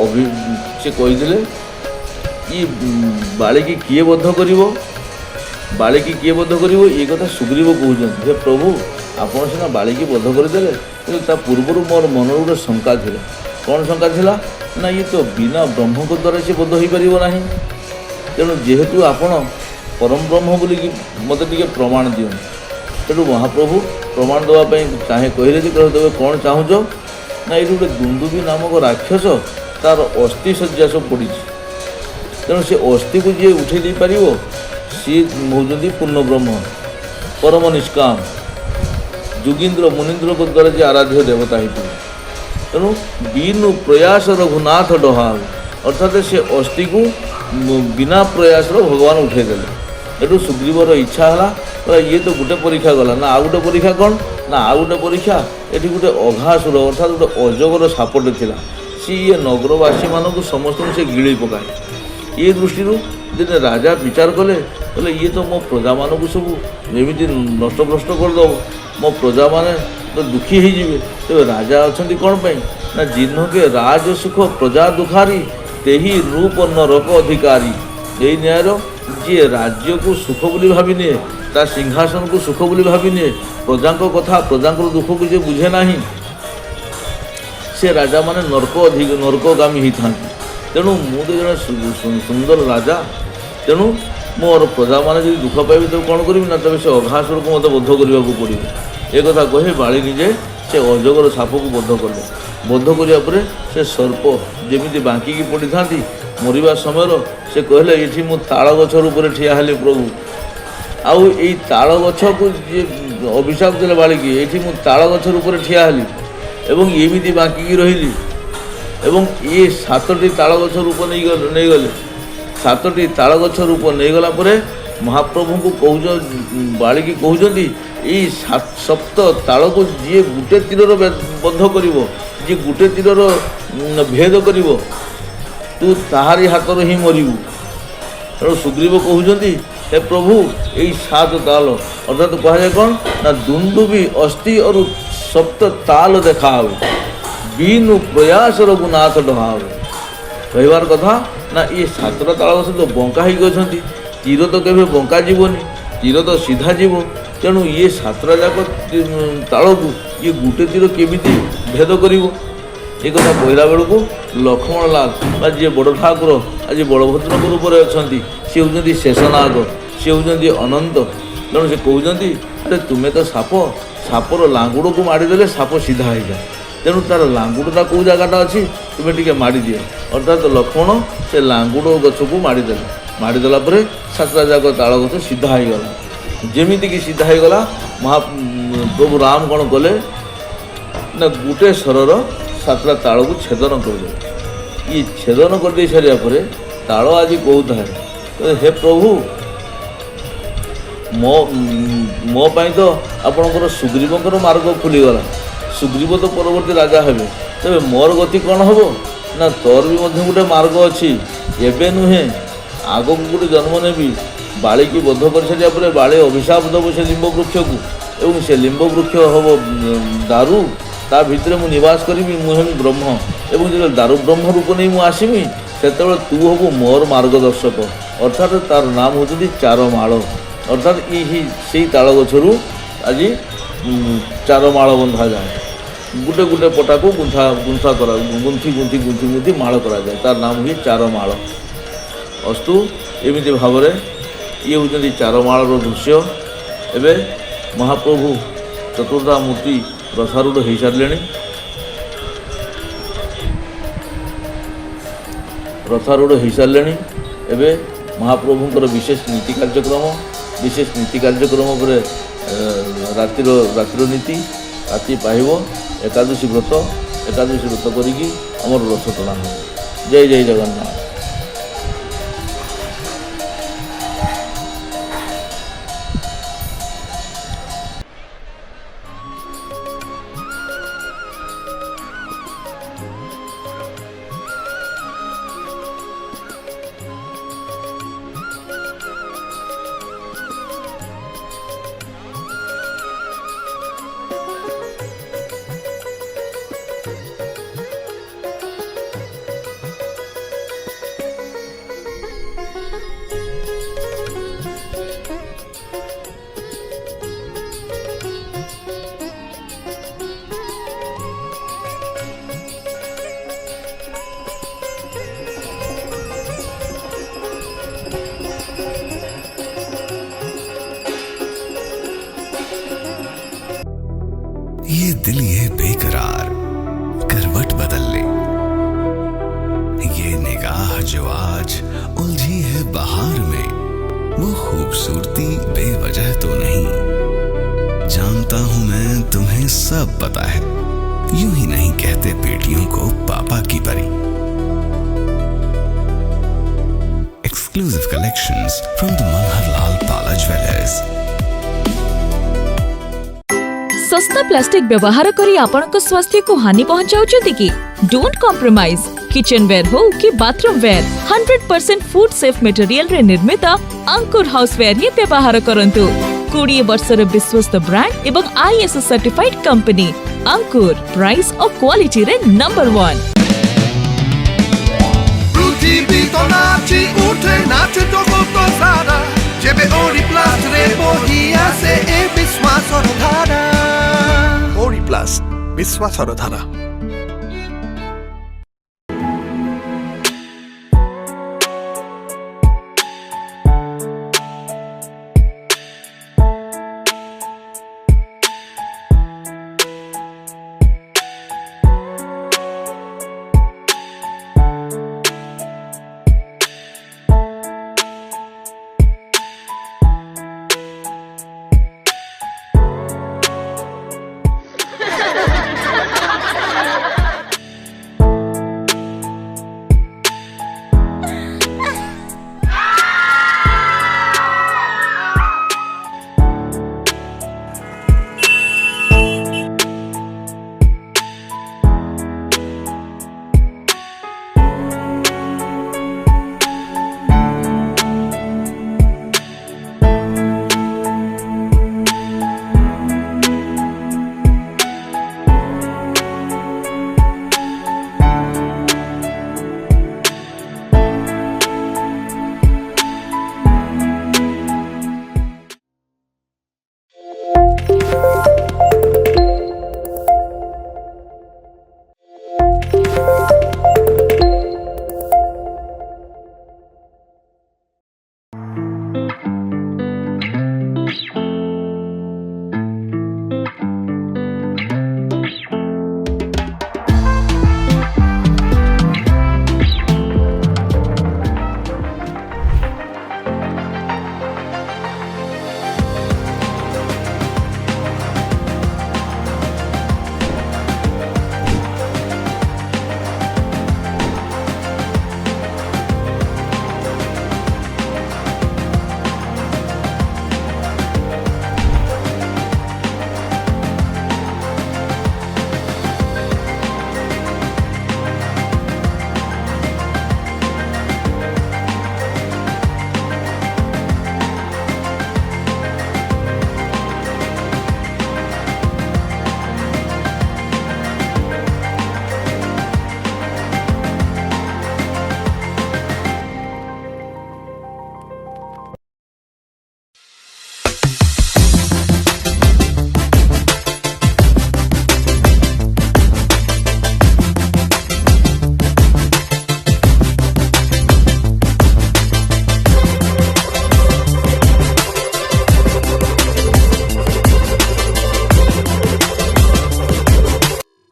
ସେ କହିଥିଲେ ଇ ବାଳିକି କିଏ ବଦ୍ଧ କରିବ, ବାଳିକି କିଏ ବଦ୍ଧ କରିବ, ଏ କଥା ସୁଗ୍ରୀବ କହୁଛନ୍ତି। ହେ ପ୍ରଭୁ, ଆପଣ ସିନା ବାଳିକି ବଦ୍ଧ କରିଦେଲେ, କିନ୍ତୁ ତା ପୂର୍ବରୁ ମୋର ମନରେ ଗୋଟେ ଶଙ୍କା ଥିଲା। କ'ଣ ଶଙ୍କା ଥିଲା ନା ଇଏ ତ ବିନା ବ୍ରହ୍ମଙ୍କ ଦ୍ୱାରା ସେ ବଦ୍ଧ ହୋଇପାରିବ ନାହିଁ। ତେଣୁ ଯେହେତୁ ଆପଣ ପରମ ବ୍ରହ୍ମ ବୋଲିକି ମୋତେ ଟିକେ ପ୍ରମାଣ ଦିଅନ୍ତୁ। ତେଣୁ ମହାପ୍ରଭୁ ପ୍ରମାଣ ଦେବା ପାଇଁ କହିଲେ ଯେ ତେବେ କ'ଣ ଚାହୁଁଛ ନା ଏଇଠି ଗୋଟେ ଦୁନ୍ଦୁଭି ନାମକ ରାକ୍ଷସ ତାର ଅସ୍ଥି ଶଯ୍ୟା ସବୁ ପଡ଼ିଛି। ତେଣୁ ସେ ଅସ୍ଥିକୁ ଯିଏ ଉଠାଇ ଦେଇପାରିବ ସିଏ ହେଉଛନ୍ତି ପୂର୍ଣ୍ଣ ବ୍ରହ୍ମ, ପରମ ନିଷ୍କାମ, ଯୋଗୀନ୍ଦ୍ର ମୁନୀନ୍ଦ୍ରଙ୍କ ଦ୍ୱାରା ଯିଏ ଆରାଧ୍ୟ ଦେବତା ହେଇଥିବ। ତେଣୁ ବିନୁ ପ୍ରୟାସ ରଘୁନାଥ ଡହାଉ, ଅର୍ଥାତ୍ ସେ ଅସ୍ଥିକୁ ବିନା ପ୍ରୟାସର ଭଗବାନ ଉଠାଇ ଦେଲେ। ଏଠୁ ସୁଗ୍ରୀବର ଇଚ୍ଛା ହେଲା, ଇଏ ତ ଗୋଟେ ପରୀକ୍ଷା ଗଲା, ନା ଆଉ ଗୋଟେ ପରୀକ୍ଷା କ'ଣ ନା ଆଉ ଗୋଟେ ପରୀକ୍ଷା ଏଠି ଗୋଟେ ଅଘାସୁର ଅର୍ଥାତ୍ ଗୋଟେ ଅଜଗର ସାପଟେ ଥିଲା। ସିଏ ନଗରବାସୀମାନଙ୍କୁ ସମସ୍ତଙ୍କୁ ସେ ଗିଳି ପକାଏ। ଏ ଦୃଷ୍ଟିରୁ ଦିନେ ରାଜା ବିଚାର କଲେ, କହିଲେ ଇଏ ତ ମୋ ପ୍ରଜାମାନଙ୍କୁ ସବୁ ଏମିତି ନଷ୍ଟଭ୍ରଷ୍ଟ କରିଦେବ, ମୋ ପ୍ରଜାମାନେ ତ ଦୁଃଖୀ ହେଇଯିବେ। ତେବେ ରାଜା ଅଛନ୍ତି କ'ଣ ପାଇଁ ନା ଜିହ୍ନକେ ରାଜ ସୁଖ ପ୍ରଜା ଦୁଃଖାରୀ ତେହି ରୂପ ନରକ ଅଧିକାରୀ। ଏଇ ନ୍ୟାୟର ଯିଏ ରାଜ୍ୟକୁ ସୁଖ ବୋଲି ଭାବିନିଏ, ତା ସିଂହାସନକୁ ସୁଖ ବୋଲି ଭାବିନିଏ, ପ୍ରଜାଙ୍କ କଥା ପ୍ରଜାଙ୍କର ଦୁଃଖକୁ ଯିଏ ବୁଝେ ନାହିଁ, ସେ ରାଜାମାନେ ନରକଗାମୀ ହେଇଥାନ୍ତି। ତେଣୁ ମୁଁ ତ ଜଣେ ସୁନ୍ଦର ରାଜା, ତେଣୁ ମୋର ପ୍ରଜାମାନେ ଯଦି ଦୁଃଖ ପାଇବେ ତେବେ କ'ଣ କରିବି ନା ତେବେ ସେ ଅଘାସୁରକୁ ମୋତେ ବଦ୍ଧ କରିବାକୁ ପଡ଼ିବ। ଏ କଥା କହି ବାଳି ନିଜେ ସେ ଅଜଗର ସାପକୁ ବଦ୍ଧ କଲେ। ବଦ୍ଧ କରିବା ପରେ ସେ ସର୍ପ ଯେମିତି ବାଙ୍କିକି ପଡ଼ିଥାନ୍ତି, ମରିବା ସମୟର ସେ କହିଲେ ଏଠି ମୁଁ ତାଳ ଗଛ ରୂପରେ ଠିଆ ହେଲି ପ୍ରଭୁ। ଆଉ ଏଇ ତାଳ ଗଛକୁ ଯିଏ ଅଭିଶାପ ଦେଲେ ବାଳିକି, ଏଇଠି ମୁଁ ତାଳ ଗଛ ରୂପରେ ଠିଆ ହେଲି ଏବଂ ଏମିତି ବାଙ୍କିକି ରହିଲି। ଏବଂ ଇଏ 7ଟି ତାଳ ଗଛ ରୂପ ନେଇଗଲେ। 7ଟି ତାଳ ଗଛ ରୂପ ନେଇଗଲା ପରେ ମହାପ୍ରଭୁଙ୍କୁ ବାଳିକି କହୁଛନ୍ତି ଏଇ 7 ତାଳକୁ ଯିଏ ଗୋଟେ ତୀରର ବଦ୍ଧ କରିବ, ଯିଏ ଗୋଟେ ତୀରର ଭେଦ କରିବ, ତୁ ତାହାରି ହାତରୁ ହିଁ ମରିବୁ। ତେଣୁ ସୁଗ୍ରୀବ କହୁଛନ୍ତି ହେ ପ୍ରଭୁ ଏଇ 7 ତାଳ ଅର୍ଥାତ୍ କୁହାଯାଏ କ'ଣ ନା ଦୁନ୍ଦୁଭି ଅସ୍ଥି ଅରୁ 7 ତାଳ ଦେଖାବେ ବିନୁ ପ୍ରୟାସ ରଘୁନାଥ ଡହାବେ। କହିବାର କଥା ନା ଇଏ 7ଟା ତାଳ ଗଛ ତ ବଙ୍କା ହେଇକି ଅଛନ୍ତି, ତୀର ତ କେବେ ବଙ୍କା ଯିବନି, ତୀର ତ ସିଧା ଯିବ। ତେଣୁ ଇଏ 7ଟା ଯାକ ତାଳକୁ ଇଏ ଗୋଟେ ତୀର କେମିତି ଭେଦ କରିବ? ଏ କଥା କହିଲା ବେଳକୁ ଲକ୍ଷ୍ମଣ ଲାଲ ବା ଯିଏ ବଡ଼ ଠାକୁର ଆଜି ବଳଭଦ୍ରଙ୍କ ରୂପରେ ଅଛନ୍ତି, ସିଏ ହେଉଛନ୍ତି ଶେଷନାଗ, ସିଏ ହେଉଛନ୍ତି ଅନନ୍ତ। ତେଣୁ ସେ କହୁଛନ୍ତି ଆରେ ତୁମେ ତ ସାପର ଲାଙ୍ଗୁଡ଼କୁ ମାଡ଼ିଦେଲେ ସାପ ସିଧା ହେଇଯାଏ। ତେଣୁ ତା'ର ଲାଙ୍ଗୁଡ଼ଟା କେଉଁ ଜାଗାଟା ଅଛି ତୁମେ ଟିକେ ମାଡ଼ିଦିଅ। ଅର୍ଥାତ୍ ଲକ୍ଷ୍ମଣ ସେ ଲାଙ୍ଗୁଡ଼ ଗଛକୁ ମାଡ଼ିଦେଲେ। ମାଡ଼ିଦେଲା ପରେ 7ଟା ଯାକ ତାଳ ଗଛ ସିଧା ହେଇଗଲା। ଯେମିତିକି ସିଧା ହେଇଗଲା, ପ୍ରଭୁ ରାମ କ'ଣ କଲେ ନା ଗୋଟେ ସ୍ୱରର 7ଟା ତାଳକୁ ଛେଦନ କରିଦେଲେ। ଇଏ ଛେଦନ କରିଦେଇ ସାରିବା ପରେ ତାଳ ଆଜି କହୁଥାଏ ହେ ପ୍ରଭୁ ମୋ ପାଇଁ ତ ଆପଣଙ୍କର ସୁଗ୍ରୀବଙ୍କର ମାର୍ଗ ଖୋଲିଗଲା, ସୁଗ୍ରୀବ ତ ପରବର୍ତ୍ତୀ ରାଜା ହେବେ, ତେବେ ମୋର ଗତି କ'ଣ ହେବ ନା ତୋର ବି ମଧ୍ୟ ଗୋଟେ ମାର୍ଗ ଅଛି। ଏବେ ନୁହେଁ ଆଗକୁ ଗୋଟେ ଜନ୍ମ ନେବି, ବାଳିକି ବଦ୍ଧ କରିସାରିବା ପରେ ବାଳି ଅଭିଶାପ ଦେବ ସେ ଲିମ୍ବ ବୃକ୍ଷକୁ ଏବଂ ସେ ଲିମ୍ବ ବୃକ୍ଷ ହେବ ଦାରୁ, ତା ଭିତରେ ମୁଁ ନିବାସ କରିବି, ମୁଁ ହେବି ବ୍ରହ୍ମ। ଏବଂ ଯେତେବେଳେ ଦାରୁ ବ୍ରହ୍ମ ରୂପ ନେଇ ମୁଁ ଆସିବି ସେତେବେଳେ ତୁ ହେବୁ ମୋର ମାର୍ଗଦର୍ଶକ। ଅର୍ଥାତ୍ ତାର ନାମ ହେଉଛନ୍ତି ଚାରମାଳ। ଅର୍ଥାତ୍ ସେଇ ତାଳ ଗଛରୁ ଆଜି ଚାରମାଳ ବନ୍ଧାଯାଏ। ଗୋଟେ ଗୋଟେ ପଟାକୁ ଗୁନ୍ଥି ମାଳ କରାଯାଏ, ତାର ନାମ ହୁଏ ଚାରମାଳ। ଅସ୍ତୁ ଏମିତି ଭାବରେ ଇଏ ହେଉଛନ୍ତି ଚାରମାଳର ଦୃଶ୍ୟ। ଏବେ ମହାପ୍ରଭୁ ଚତୁର୍ଦ୍ଧା ମୂର୍ତ୍ତି ରଥାରୂଢ଼ ହୋଇସାରିଲେଣି। ଏବେ ମହାପ୍ରଭୁଙ୍କର ବିଶେଷ ନୀତି କାର୍ଯ୍ୟକ୍ରମ ପରେ ରାତିର ନୀତି। ରାତି ପାହିବ ଏକାଦଶୀ ବ୍ରତ କରିକି ଆମର ରଥ ଟଣା ହେବ। ଜୟ ଜଗନ୍ନାଥ। खूबसूरती बेवजह तो नहीं, जानता हूं मैं तुम्हें सब पता है, यूं ही नहीं कहते बेटियों को पापा की परी। Exclusive collections from the Manohar Lal Pala Jewellers. सस्ता प्लास्टिक व्यवहार करी आपनक स्वास्थ्य को हानि पहुंचाउछथि कि? Don't compromise. किचन वेयर हो कि bathroom ware 100% food safe material रे निर्मित अंकुर हाउस वेयर ही व्यवहार करंतु। 20 वर्षर विश्वस्त ब्रांड एवं ISO सर्टिफाइड कंपनी अंकुर, प्राइस और क्वालिटी रे नंबर 1। পৃথিবী তো নাচি উঠে নাচে জগত সারা, যেবে ওরিপ্লাস রে বহি আছে এ বিশ্বাসর ধারা। ওরিপ্লাস, বিশ্বাসর ধারা।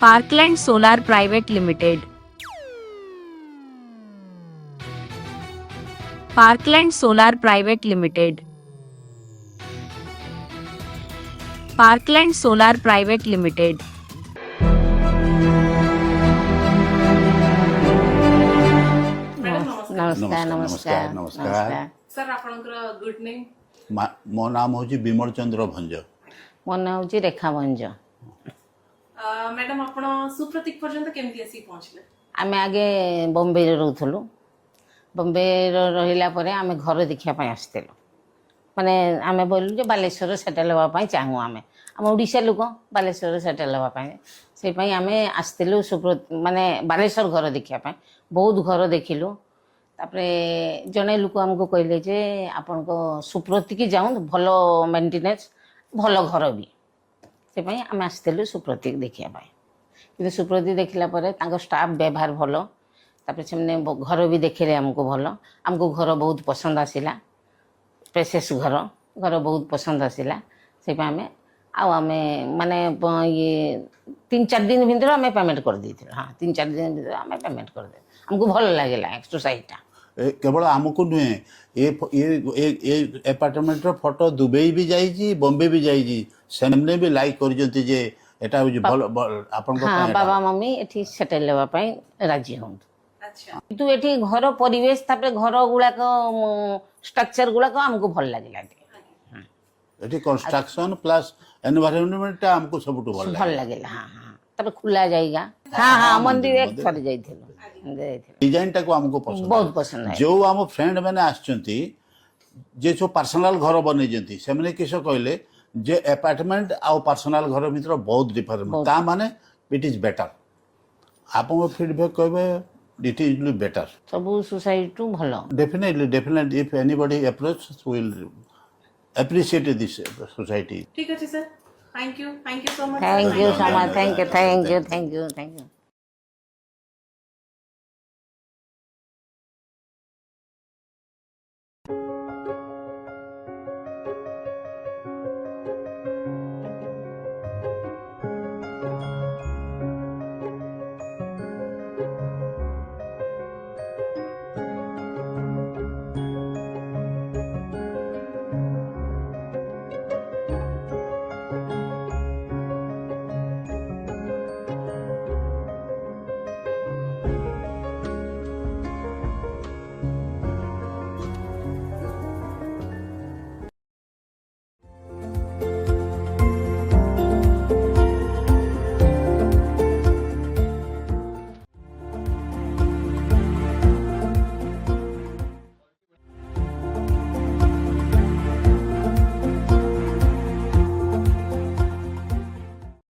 Parkland solar private limited. Parkland solar private limited. Parkland solar private limited. नमस्कार नमस्कार नमस्कार सर आपनकर गुड नेम? मो नाम हूँ विमल चंद्र भंज। मो नाम हूँ रेखा भंज। मैडम आपण सुप्रतीक पर्यंत केमती आसी पहुँचले? आमे आगे बॉम्बे रे रहथलु। बॉम्बे रहिला परे आमे घर देखिया पय आस्तेलु। माने आमे बोलु जे बालेश्वर सेटल होवा पय चाहू। आमे ओडिशा लोक बालेश्वर सेटल होवा पय से पय आमे आस्तेलु माने बालेश्वर घर देखिया पय। बहुत घर देखिलु। तापरे जने लोक हमको कहले जे आपन को सुप्रतीक जाऊ भलो मेंटेनेंस भलो घर भी से पय आमे आस्तेलु सुप्रतीक देखिया पय। कि सुप्रतीक देखला परे तांको स्टाफ व्यवहार भलो। तापरे से घर भी देखले हमको भलो। हमको घर बहुत पसंद आसिला। स्पेसियस घर घर बहुत पसंद आसिला। से पय आमे माने ये 3-4 दिन भीतर आमे पेमेंट कर दी। हाँ 3-4 दिन भीतर आमे पेमेंट कर दे। हमको भल लागेला एक्सरसाइज टा केवल आमको नुहे ये अपार्टमेंट फोटो दुबई भी जाइए बॉम्बे भी जाइए सेमने भी लाइक करजंती जे एटा होजी भल आपन को हाँ बाबा मम्मी एठी सेटल लेवा पई राजी हों अच्छा तू एठी घर परिवेश तापर घर गुड़ाक स्ट्रक्चर गुड़ाक हमको भल लागला एठी कंस्ट्रक्शन प्लस एनवायरनमेंट हमको सबटु भल लागला हां हां तापर खुला जाएगा हां हां मंदिर एक थर जाइथिलो डिजाइन टा को हमको पसंद बहुत पसंद है जो आम फ्रेंड मैंने आसचंती जे जो पर्सनल घर बनै जंती से माने किस कहले जे अपार्टमेंट आ पर्सनल घर भीतर बहुत डिफरेंट ता माने इट इज बेटर आपन फीडबैक कहबे इट इज बेटर सब सोसाइटी टू भलो definitely if anybody approach will appreciate this society ठीक है sir thank you so much thank you so much thank you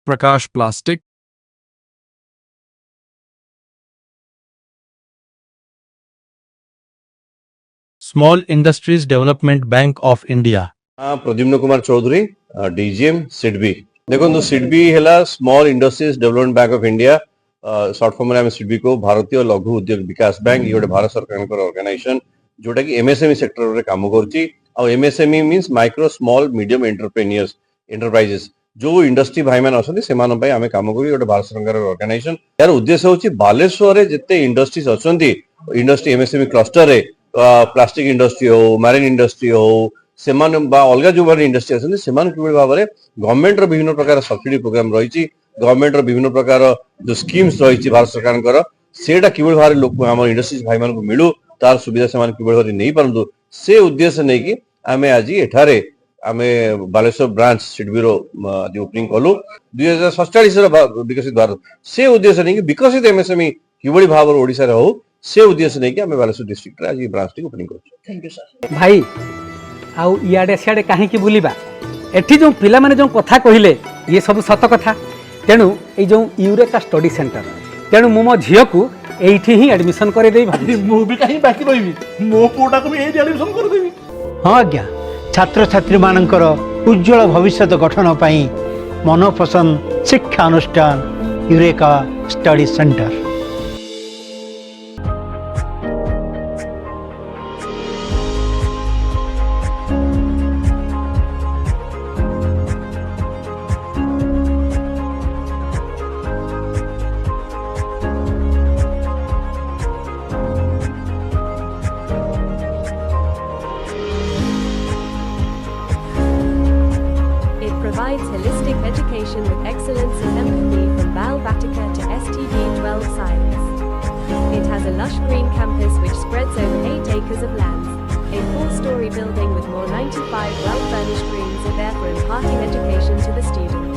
Prakash Plastic, Small Industries Development Bank of India. Pradyumna Kumar Chaudhary DGM SIDBI देखो सिडबी है small industries development bank of India short form में सिडबी को भारतीय लघु उद्योग विकास bank ये गोटे भारत सरकार ऑर्गेनाइजेशन जोटा कि एमएसएमई सेक्टर रे काम करछि आ MSME means micro small medium entrepreneurs enterprises जो इंडस्ट्री भाई मैंने अच्छा से आम कम कर भारत सरकार ऑर्गेनाइजेशन यार उद्देश्य हूँ बालेश्वर जिते इंडस्ट्रीज अच्छा इंडस्ट्री एमएसएमई क्लस्टर रे प्लास्टिक इंडस्ट्री हो मैरिन इंडस्ट्री हो से अलग जो इंडस्ट्री अच्छे से भाव में गवर्नमेंट विभिन्न प्रकार सब्सिडी प्रोग्राम रही गवर्नमेंट विभिन्न प्रकार जो स्कीम्स रही भारत सरकार सेटा कि भाव में लोक आम इंडस्ट्रीज भाई मान मिलू तार सुविधा से कि नहीं पारतु से उद्देश्य नहीं कि आम आज एठारे आम बालेश्वर ब्रांच सिडबीर आज ओपनिंग कलु 2047 विकसित भारत से उद्देश्य नहीं कि विकसित एमएसएमई कि भाव में ओडिशा हो से उद्देश्य नहीं कि आम बालेश्वर डिस्ट्रिक्ट आज ब्रांच टी ओपनिंग कर थैंक यू सर भाई आउ इयाडे सियाडे कहीं बुलवा एठी जो पिला माने जो कथा कहले ये सब सत कथा तेणु ये जो यूरेका स्टडी सेंटर तेणु मो झील को एठी ही एडमिशन करे देई भाबी मु भी कहीं बाकी रहिबी मो पुटा को भी एठी एडमिशन कर देबी हां आज्ञा छात्र छात्री मानकर उज्जवल भविष्य गठन पई मनोपसंद शिक्षा अनुष्ठान eureka study centre provides holistic education with excellence and empathy from Bal Vatica to STD 12 Science. It has a lush green campus which spreads over 8 acres of land. A 4-story building with more 95 well-furnished rooms are there for imparting education to the students.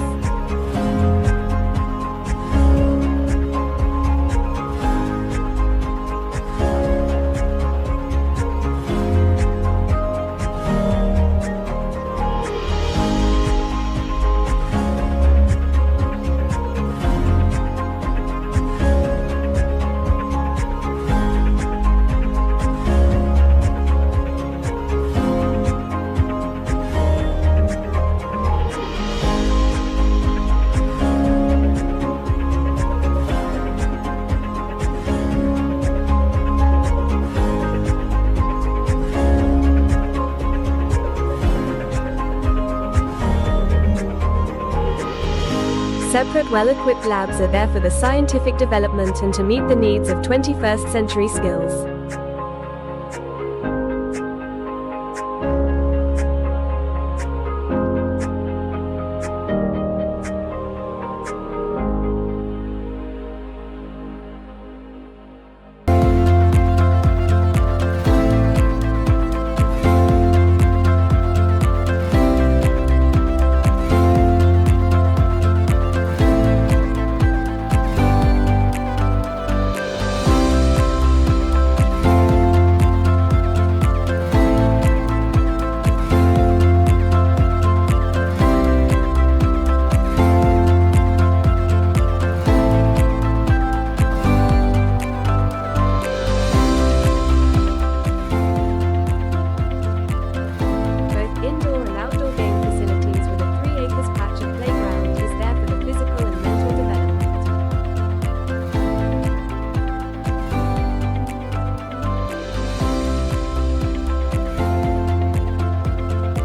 Separate well-equipped labs are there for the scientific development and to meet the needs of 21st century skills.